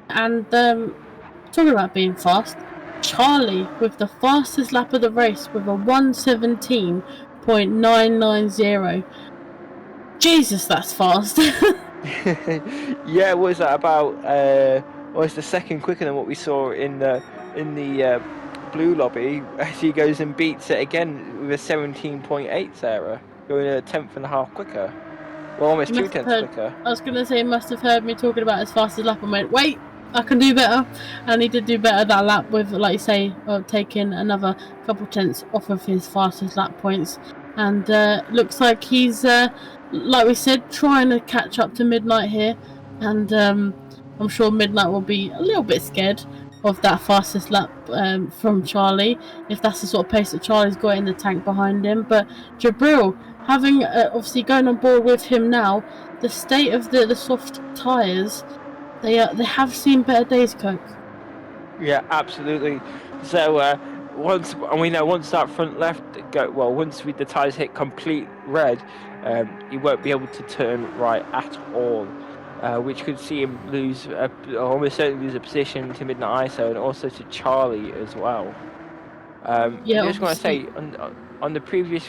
And talking about being fast, Charlie with the fastest lap of the race with a 1:17.990. Jesus, that's fast. Yeah, was that about? Was the second quicker than what we saw in the blue lobby? As he goes and beats it again with a 17.8 Sarah, going a 10.5 quicker. Well, almost 2/10 quicker. I was gonna say, he must have heard me talking about his fastest lap and went, "Wait, I can do better." And he did do better that lap with, like you say, taking another couple tenths off of his fastest lap points. And looks like he's, like we said, trying to catch up to Midnight here. And I'm sure Midnight will be a little bit scared of that fastest lap from Charlie, if that's the sort of pace that Charlie's got in the tank behind him. But Jabril, having obviously going on board with him now, the state of the soft tyres, they have seen better days, Coke. Yeah, absolutely. So once that front left once the tyres hit complete red, he won't be able to turn right at all, which could see him almost certainly lose a position to Midnight ISO and also to Charlie as well. Yeah, I just want to say on the previous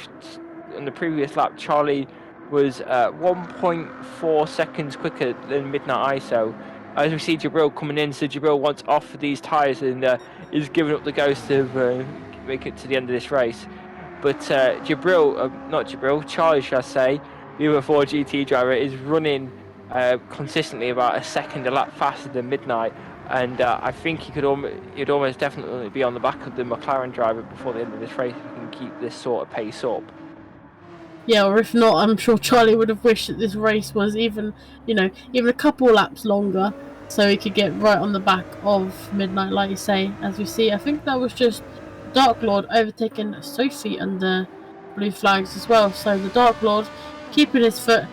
lap, Charlie was 1.4 seconds quicker than Midnight ISO. As we see Jabril coming in, so Jabril wants off for these tyres and is giving up the ghost to make it to the end of this race. But Charlie, should I say, the other 4 GT driver, is running consistently about a second a lap faster than Midnight, and I think he'd almost definitely be on the back of the McLaren driver before the end of this race if he can keep this sort of pace up. Yeah, or if not, I'm sure Charlie would have wished that this race was even a couple laps longer, so he could get right on the back of Midnight, like you say. As we see, I think that was just Dark Lord overtaking Sophie under blue flags as well. So the Dark Lord keeping his foot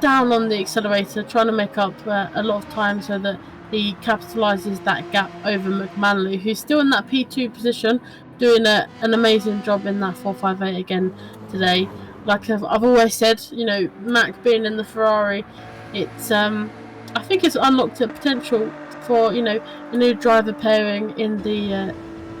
down on the accelerator, trying to make up a lot of time so that he capitalises that gap over McManley, who's still in that P2 position, doing an amazing job in that 458 again today. Like I've always said, you know, Mac being in the Ferrari, it's I think it's unlocked a potential for, you know, a new driver pairing in the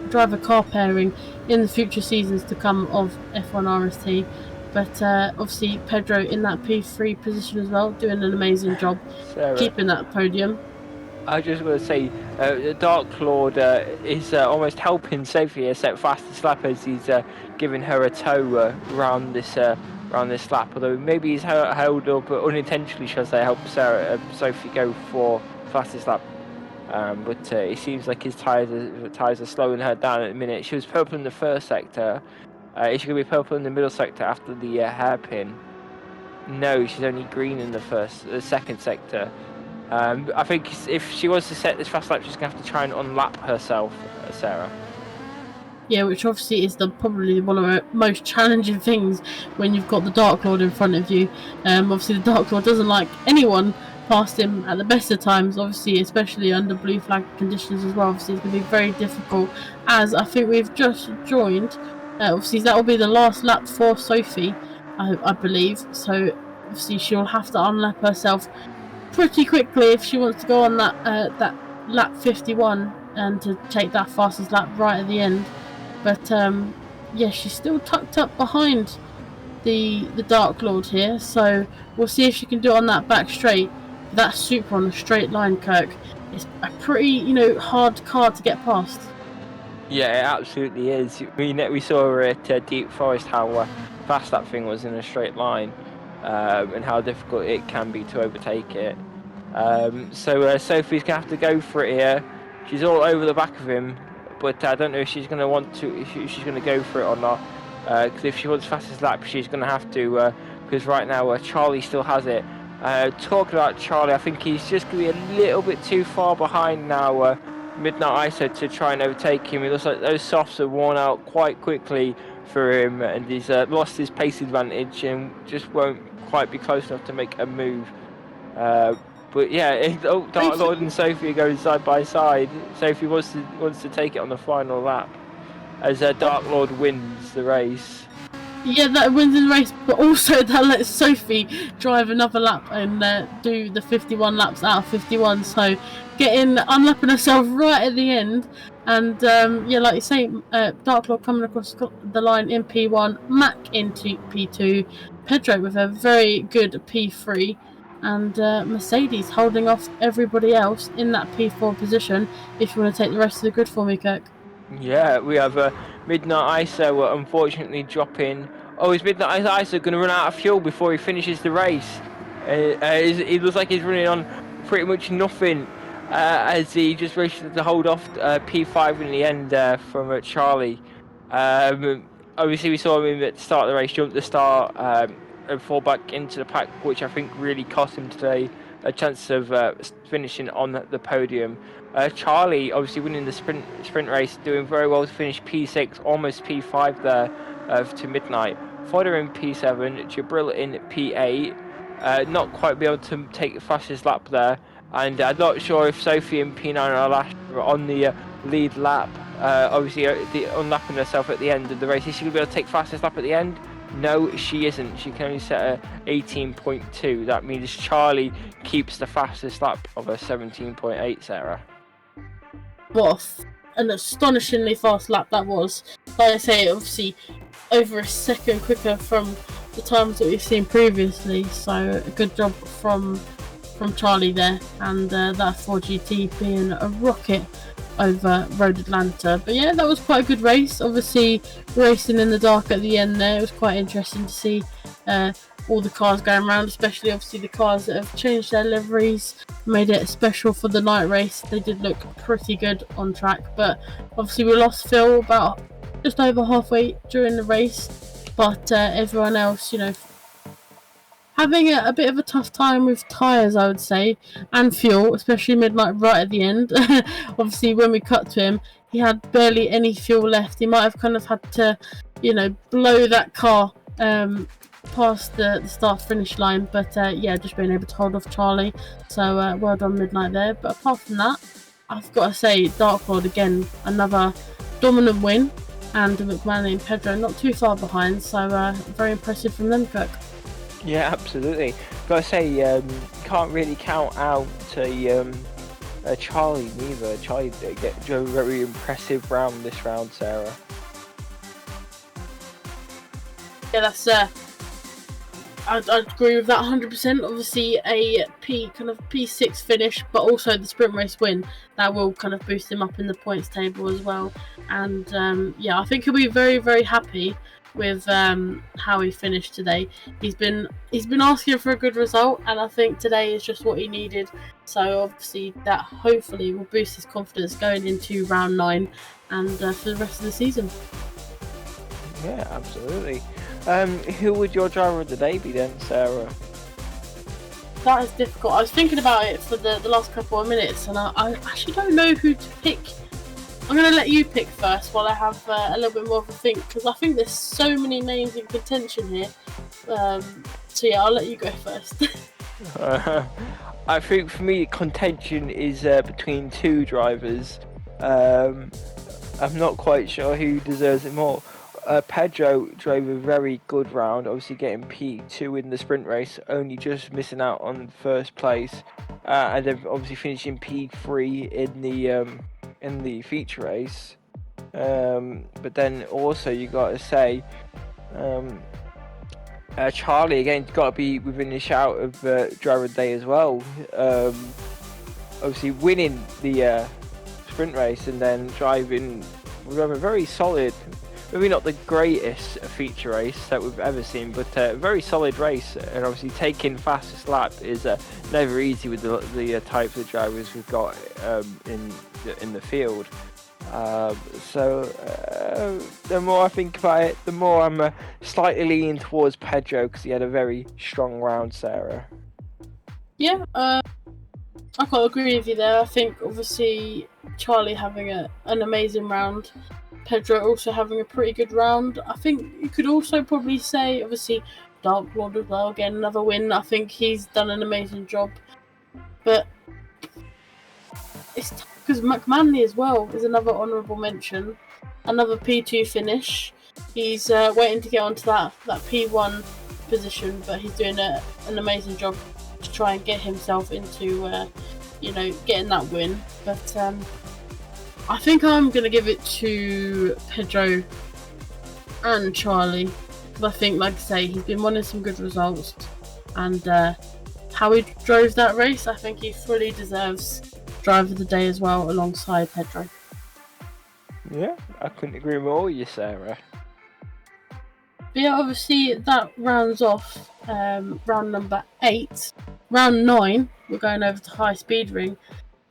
driver car pairing in the future seasons to come of F1 RST. But obviously Pedro in that P3 position as well, doing an amazing job, Sarah, keeping that podium. I just want to say, the Dark Lord is almost helping Sophie set fastest lap as he's giving her a tow around this lap. Although maybe he's held up unintentionally, shall I say, help Sophie go for fastest lap. But it seems like his tyres are slowing her down at the minute. She was purple in the first sector. Is she going to be purple in the middle sector after the hairpin? No, she's only green in the second sector. I think if she wants to set this fast lap, she's going to have to try and unlap herself, Sarah. Yeah, which obviously is probably one of the most challenging things when you've got the Dark Lord in front of you. Obviously the Dark Lord doesn't like anyone past him at the best of times, obviously, especially under blue flag conditions as well. Obviously it's going to be very difficult, as I think we've just joined. Obviously that will be the last lap for Sophie, I believe. So obviously she'll have to unlap herself pretty quickly if she wants to go on that lap 51 and to take that fastest lap right at the end. But yeah, she's still tucked up behind the Dark Lord here, so we'll see if she can do it on that back straight. That Supra on a straight line, Kirk, is a pretty, you know, hard car to get past. Yeah, it absolutely is. We saw her at Deep Forest how fast that thing was in a straight line, and how difficult it can be to overtake it. So Sophie's gonna have to go for it here. She's all over the back of him, but I don't know if she's gonna if she's gonna go for it or not. Because if she wants fastest lap, she's gonna have to. Because right now Charlie still has it. Talking about Charlie, I think he's just gonna be a little bit too far behind now. Midnight ISO to try and overtake him. It looks like those softs are worn out quite quickly for him, and he's lost his pace advantage and just won't quite be close enough to make a move. But yeah, Dark Lord and Sophie are going side by side. Sophie wants to take it on the final lap as Dark Lord wins the race. Yeah, that wins the race, but also that lets Sophie drive another lap and do the 51 laps out of 51. So unlapping herself right at the end. And yeah, like you say, Dark Lord coming across the line in P1, Mac into P2, Pedro with a very good P3, and Mercedes holding off everybody else in that P4 position. If you want to take the rest of the grid for me, Kirk. Yeah, we have Midnight ISO unfortunately dropping. Oh, is Midnight ISO going to run out of fuel before he finishes the race? It looks like he's running on pretty much nothing as he just races to hold off P5 in the end from Charlie. Obviously, we saw him at the start of the race jump the start and fall back into the pack, which I think really cost him today a chance of finishing on the podium. Charlie obviously winning the sprint race, doing very well to finish P6, almost P5 there to Midnight. Fodder in P7, Jabril in P8, not quite be able to take the fastest lap there, and I'm not sure if Sophie in P9 are on the lead lap, obviously unlapping herself at the end of the race. Is she going to be able to take fastest lap at the end? No, she isn't. She can only set a 18.2. That means Charlie keeps the fastest lap of a 17.8, Sarah. What an astonishingly fast lap that was. Like I say, obviously over a second quicker from the times that we've seen previously. So a good job from Charlie there, and that 4GT being a rocket over Road Atlanta. But yeah, that was quite a good race. Obviously racing in the dark at the end there, it was quite interesting to see all the cars going around, especially obviously the cars that have changed their liveries, made it special for the night race. They did look pretty good on track, but obviously we lost Phil about just over halfway during the race, but everyone else, you know, having a bit of a tough time with tyres, I would say, and fuel, especially Midnight right at the end. Obviously when we cut to him, he had barely any fuel left. He might have kind of had to, you know, blow that car past the start finish line, but yeah, just being able to hold off Charlie. So well done Midnight there. But apart from that, I've got to say Dark Lord again, another dominant win. and Mclaren and Pedro not too far behind, so very impressive from them, Kirk. Yeah, absolutely. Gotta say, can't really count out Charlie neither. Charlie drove a very impressive round this round, Sarah. Yeah, that's I'd agree with that 100%. Obviously, a P6 finish, but also the sprint race win that will kind of boost him up in the points table as well. And yeah, I think he'll be very, very happy with how he finished today. He's been asking for a good result, and I think today is just what he needed. So obviously, that hopefully will boost his confidence going into round 9 and for the rest of the season. Yeah, absolutely. Who would your driver of the day be then, Sarah? That is difficult. I was thinking about it for the last couple of minutes, and I actually don't know who to pick. I'm going to let you pick first while I have a little bit more of a think, because I think there's so many names in contention here. So yeah, I'll let you go first. I think for me, contention is between 2 drivers. I'm not quite sure who deserves it more. Pedro drove a very good round, obviously getting P2 in the sprint race, only just missing out on first place, and then obviously finishing P3 in the feature race. But then also you got to say, Charlie again got to be within a shout of driver of the day as well. Obviously winning the sprint race and then driving a very solid. Maybe not the greatest feature race that we've ever seen, but a very solid race. And obviously taking fastest lap is never easy with the types of drivers we've got in the field. So the more I think about it, the more I'm slightly leaning towards Pedro because he had a very strong round, Sarah. Yeah, I can't agree with you there. I think obviously Charlie having an amazing round. Pedro also having a pretty good round. I think you could also probably say, obviously, Dark Lord as well, again, another win. I think he's done an amazing job. But it's tough because McManley as well is another honourable mention. Another P2 finish. He's waiting to get onto that P1 position, but he's doing an amazing job to try and get himself into, getting that win. But I think I'm going to give it to Pedro and Charlie, because I think, like I say, he's been wanting some good results, and how he drove that race, I think he fully deserves driver of the day as well, alongside Pedro. Yeah, I couldn't agree more with you, Sarah. But yeah, obviously that rounds off round number 8. Round 9, we're going over to High Speed Ring.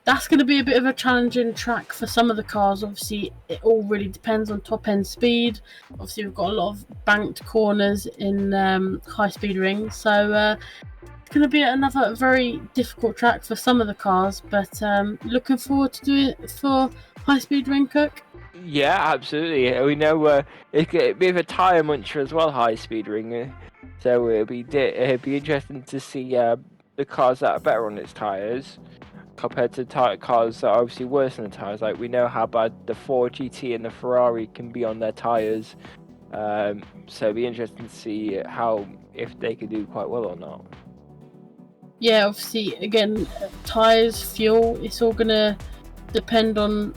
That's going to be a bit of a challenging track for some of the cars. Obviously, it all really depends on top-end speed. Obviously, we've got a lot of banked corners in High Speed Ring. So it's going to be another very difficult track for some of the cars. But looking forward to doing it for High Speed Ring, Cook. Yeah, absolutely. We know it's a bit of a tyre muncher as well, High Speed Ring. So it'll be interesting to see the cars that are better on its tyres compared to cars that are obviously worse than the tyres. Like, we know how bad the Ford GT and the Ferrari can be on their tyres. So it'll be interesting to see if they can do quite well or not. Yeah, obviously, again, tyres, fuel, it's all going to depend on,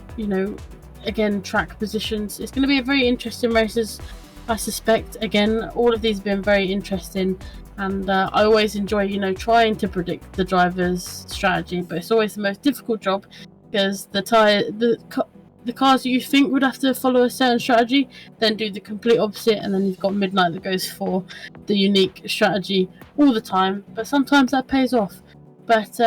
again, track positions. It's going to be a very interesting races, I suspect. Again, all of these have been very interesting, and I always enjoy, trying to predict the driver's strategy, but it's always the most difficult job because the cars you think would have to follow a certain strategy then do the complete opposite, and then you've got Midnight that goes for the unique strategy all the time, but sometimes that pays off. But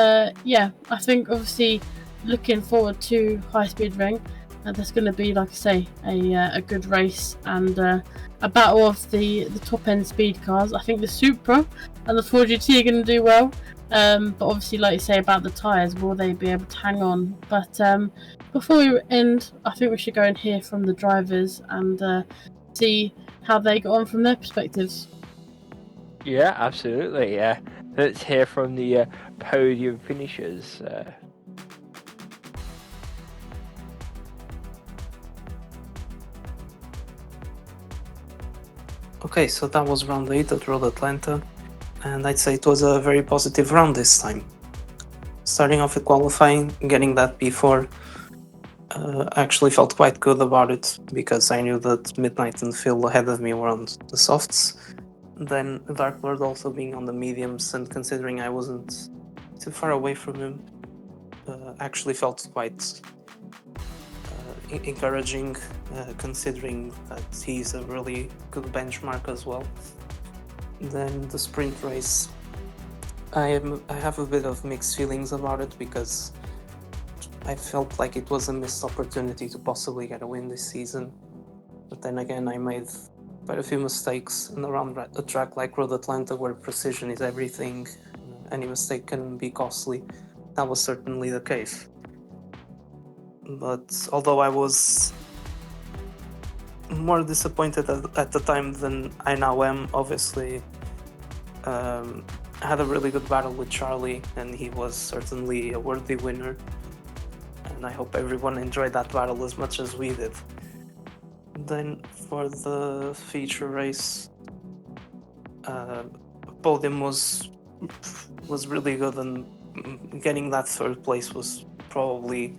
yeah, I think obviously looking forward to High Speed Ring. There's going to be, like I say, a good race and a battle of the top end speed cars. I think the Supra and the Ford GT are going to do well, but obviously, like you say about the tyres, will they be able to hang on? But before we end, I think we should go and hear from the drivers and see how they got on from their perspectives. Yeah, absolutely. Yeah, let's hear from the podium finishers. Okay, so that was round 8 at Road Atlanta, and I'd say it was a very positive round this time. Starting off with qualifying, getting that P4, I actually felt quite good about it because I knew that Midnight and Phil ahead of me were on the softs. Then Dark Lord also being on the mediums, and considering I wasn't too far away from him, actually felt quite encouraging, considering that he's a really good benchmark as well. Then the sprint race, I have a bit of mixed feelings about it because I felt like it was a missed opportunity to possibly get a win this season. But then again, I made quite a few mistakes in around a track like Road Atlanta, where precision is everything. Any mistake can be costly. That was certainly the case. But although I was more disappointed at the time than I now am, obviously, I had a really good battle with Charlie, and he was certainly a worthy winner. And I hope everyone enjoyed that battle as much as we did. Then for the feature race, podium was really good, and getting that third place was probably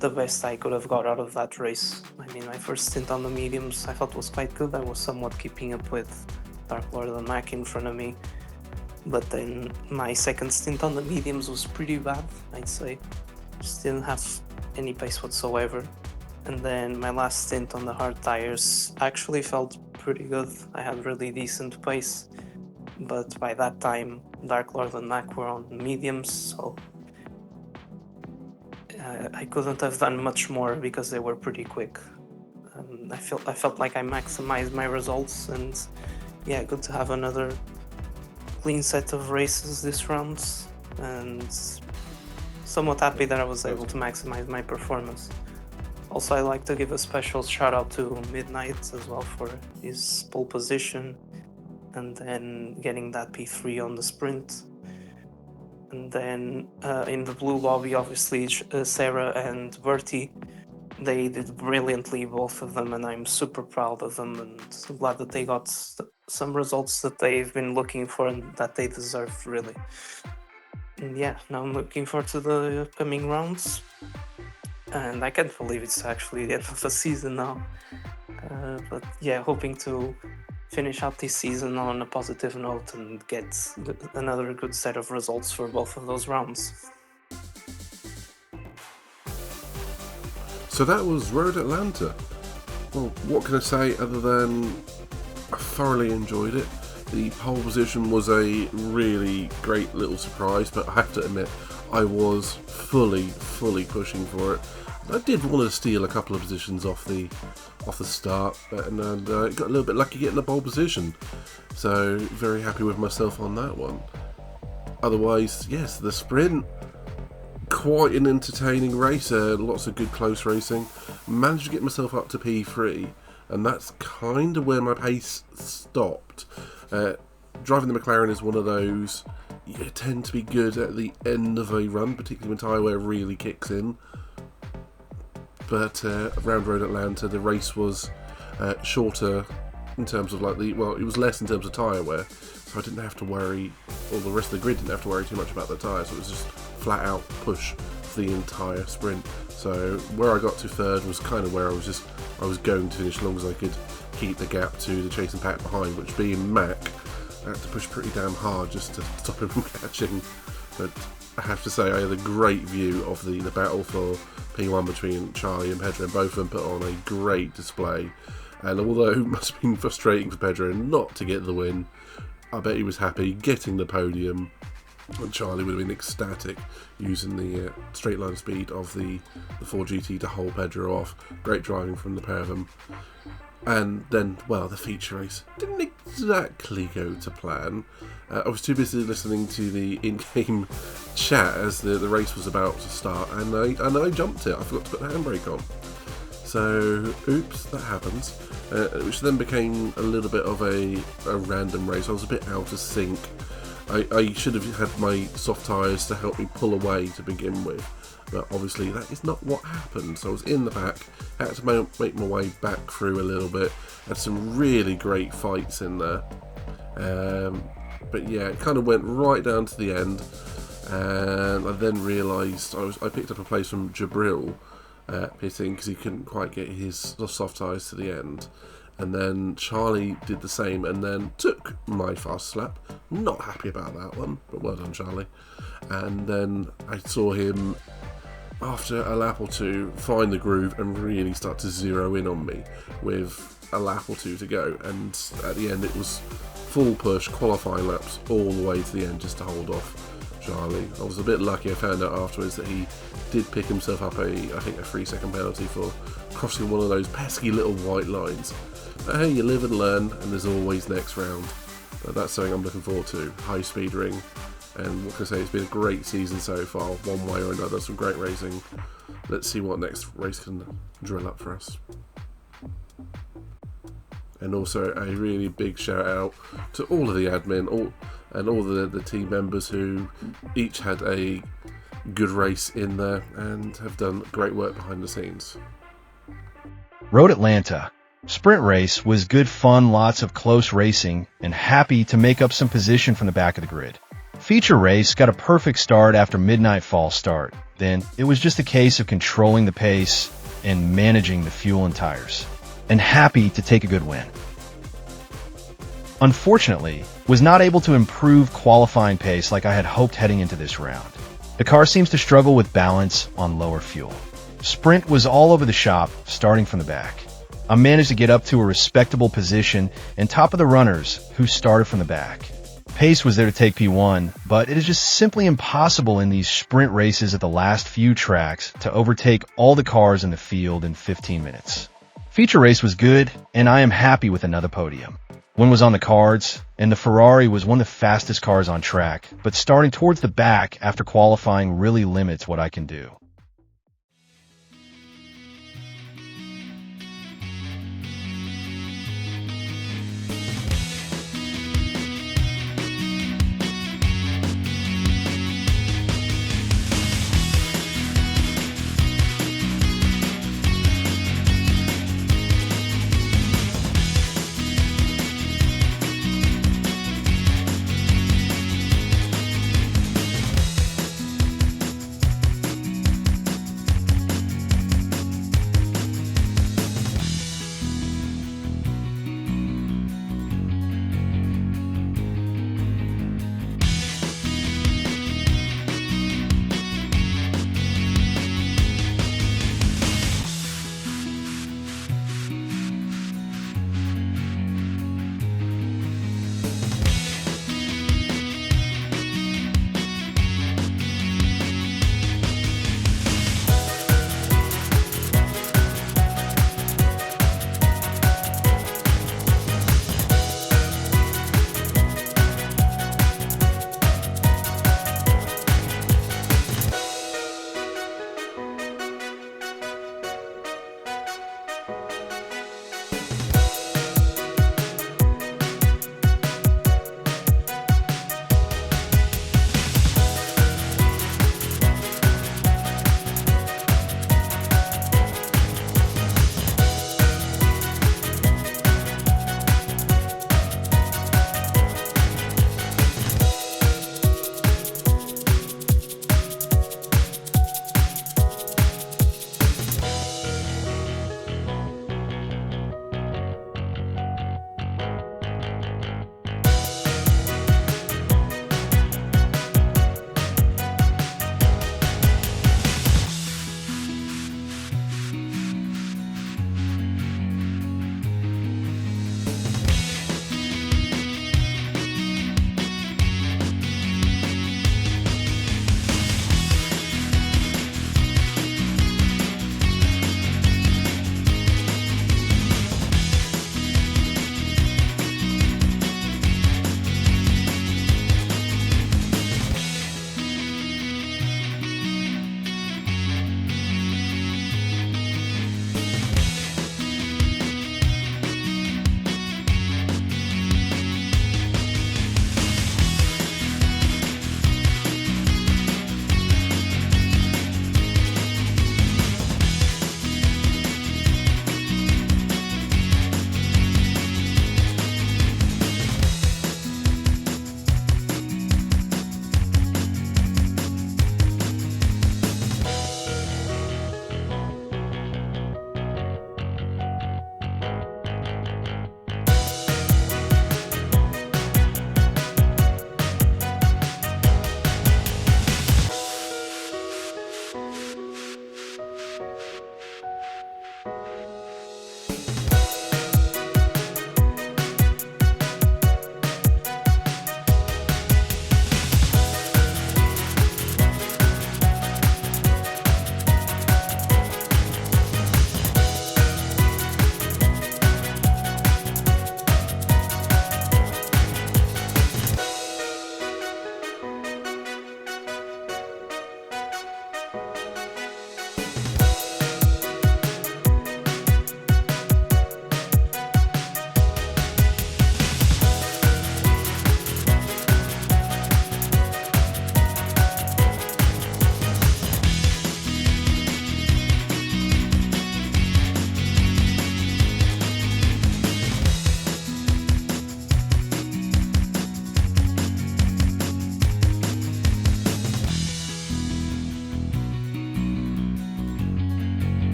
the best I could have got out of that race. I mean, my first stint on the mediums I felt was quite good. I was somewhat keeping up with Dark Lord and Mac in front of me. But then my second stint on the mediums was pretty bad, I'd say. Just didn't have any pace whatsoever. And then my last stint on the hard tires actually felt pretty good. I had really decent pace. But by that time, Dark Lord and Mac were on mediums, so I couldn't have done much more because they were pretty quick. I felt like I maximized my results, and yeah, good to have another clean set of races this round, and somewhat happy that I was able to maximize my performance. Also, I'd like to give a special shout out to Midnight as well for his pole position, and then getting that P3 on the sprint. And then in the blue lobby, obviously, Sarah and Bertie, they did brilliantly, both of them, and I'm super proud of them, and I'm glad that they got some results that they've been looking for and that they deserve, really. And yeah, now I'm looking forward to the upcoming rounds, and I can't believe it's actually the end of the season now. But yeah, hoping to finish out this season on a positive note and get another good set of results for both of those rounds. So that was Road Atlanta. Well, what can I say other than I thoroughly enjoyed it. The pole position was a really great little surprise, but I have to admit I was fully pushing for it. I did want to steal a couple of positions off the start, and got a little bit lucky getting the pole position. So very happy with myself on that one. Otherwise, yes, the sprint, quite an entertaining race. Lots of good close racing. Managed to get myself up to P3, and that's kind of where my pace stopped. Driving the Mclaren is one of those you tend to be good at the end of a run, particularly when tyre wear really kicks in. But around Road Atlanta, the race was shorter in terms of it was less in terms of tyre wear, so I didn't have to worry, or the rest of the grid didn't have to worry too much about the tyres, so it was just flat out push for the entire sprint. So where I got to third was kind of where I was going to finish as long as I could keep the gap to the chasing pack behind, which being Mac, I had to push pretty damn hard just to stop him from catching. But I have to say I had a great view of the battle for P1 between Charlie and Pedro, and both of them put on a great display. And although it must have been frustrating for Pedro not to get the win, I bet he was happy getting the podium, and Charlie would have been ecstatic using the straight line speed of the 4GT to hold Pedro off. Great driving from the pair of them. And then, well, the feature race didn't exactly go to plan. I was too busy listening to the in-game chat as the race was about to start, and I jumped it. I forgot to put the handbrake on. So, oops, that happens. Which then became a little bit of a random race. I was a bit out of sync. I should have had my soft tyres to help me pull away to begin with, but obviously that is not what happened. So I was in the back, had to make my way back through a little bit, had some really great fights in there, but yeah, it kind of went right down to the end, and I then realised I picked up a place from Jabril pitting because he couldn't quite get his soft tyres to the end. And then Charlie did the same and then took my fast lap. Not happy about that one, but well done, Charlie. And then I saw him, after a lap or two, find the groove and really start to zero in on me with a lap or two to go. And at the end, it was full push, qualifying laps all the way to the end just to hold off Charlie. I was a bit lucky. I found out afterwards that he did pick himself up I think a 3-second penalty for crossing one of those pesky little white lines. But hey, you live and learn, and there's always next round. But that's something I'm looking forward to. High speed ring, and what can I say? It's been a great season so far, one way or another. Some great racing. Let's see what next race can drill up for us. And also a really big shout out to all of the admin, and all the team members who each had a good race in there and have done great work behind the scenes. Road Atlanta. Sprint race was good fun, lots of close racing, and happy to make up some position from the back of the grid. Feature race got a perfect start after midnight false start. Then it was just a case of controlling the pace and managing the fuel and tires. And happy to take a good win. Unfortunately, was not able to improve qualifying pace like I had hoped heading into this round. The car seems to struggle with balance on lower fuel. Sprint was all over the shop, starting from the back. I managed to get up to a respectable position and top of the runners who started from the back. Pace was there to take P1, but it is just simply impossible in these sprint races at the last few tracks to overtake all the cars in the field in 15 minutes. Feature race was good, and I am happy with another podium. One was on the cards, and the Ferrari was one of the fastest cars on track, but starting towards the back after qualifying really limits what I can do.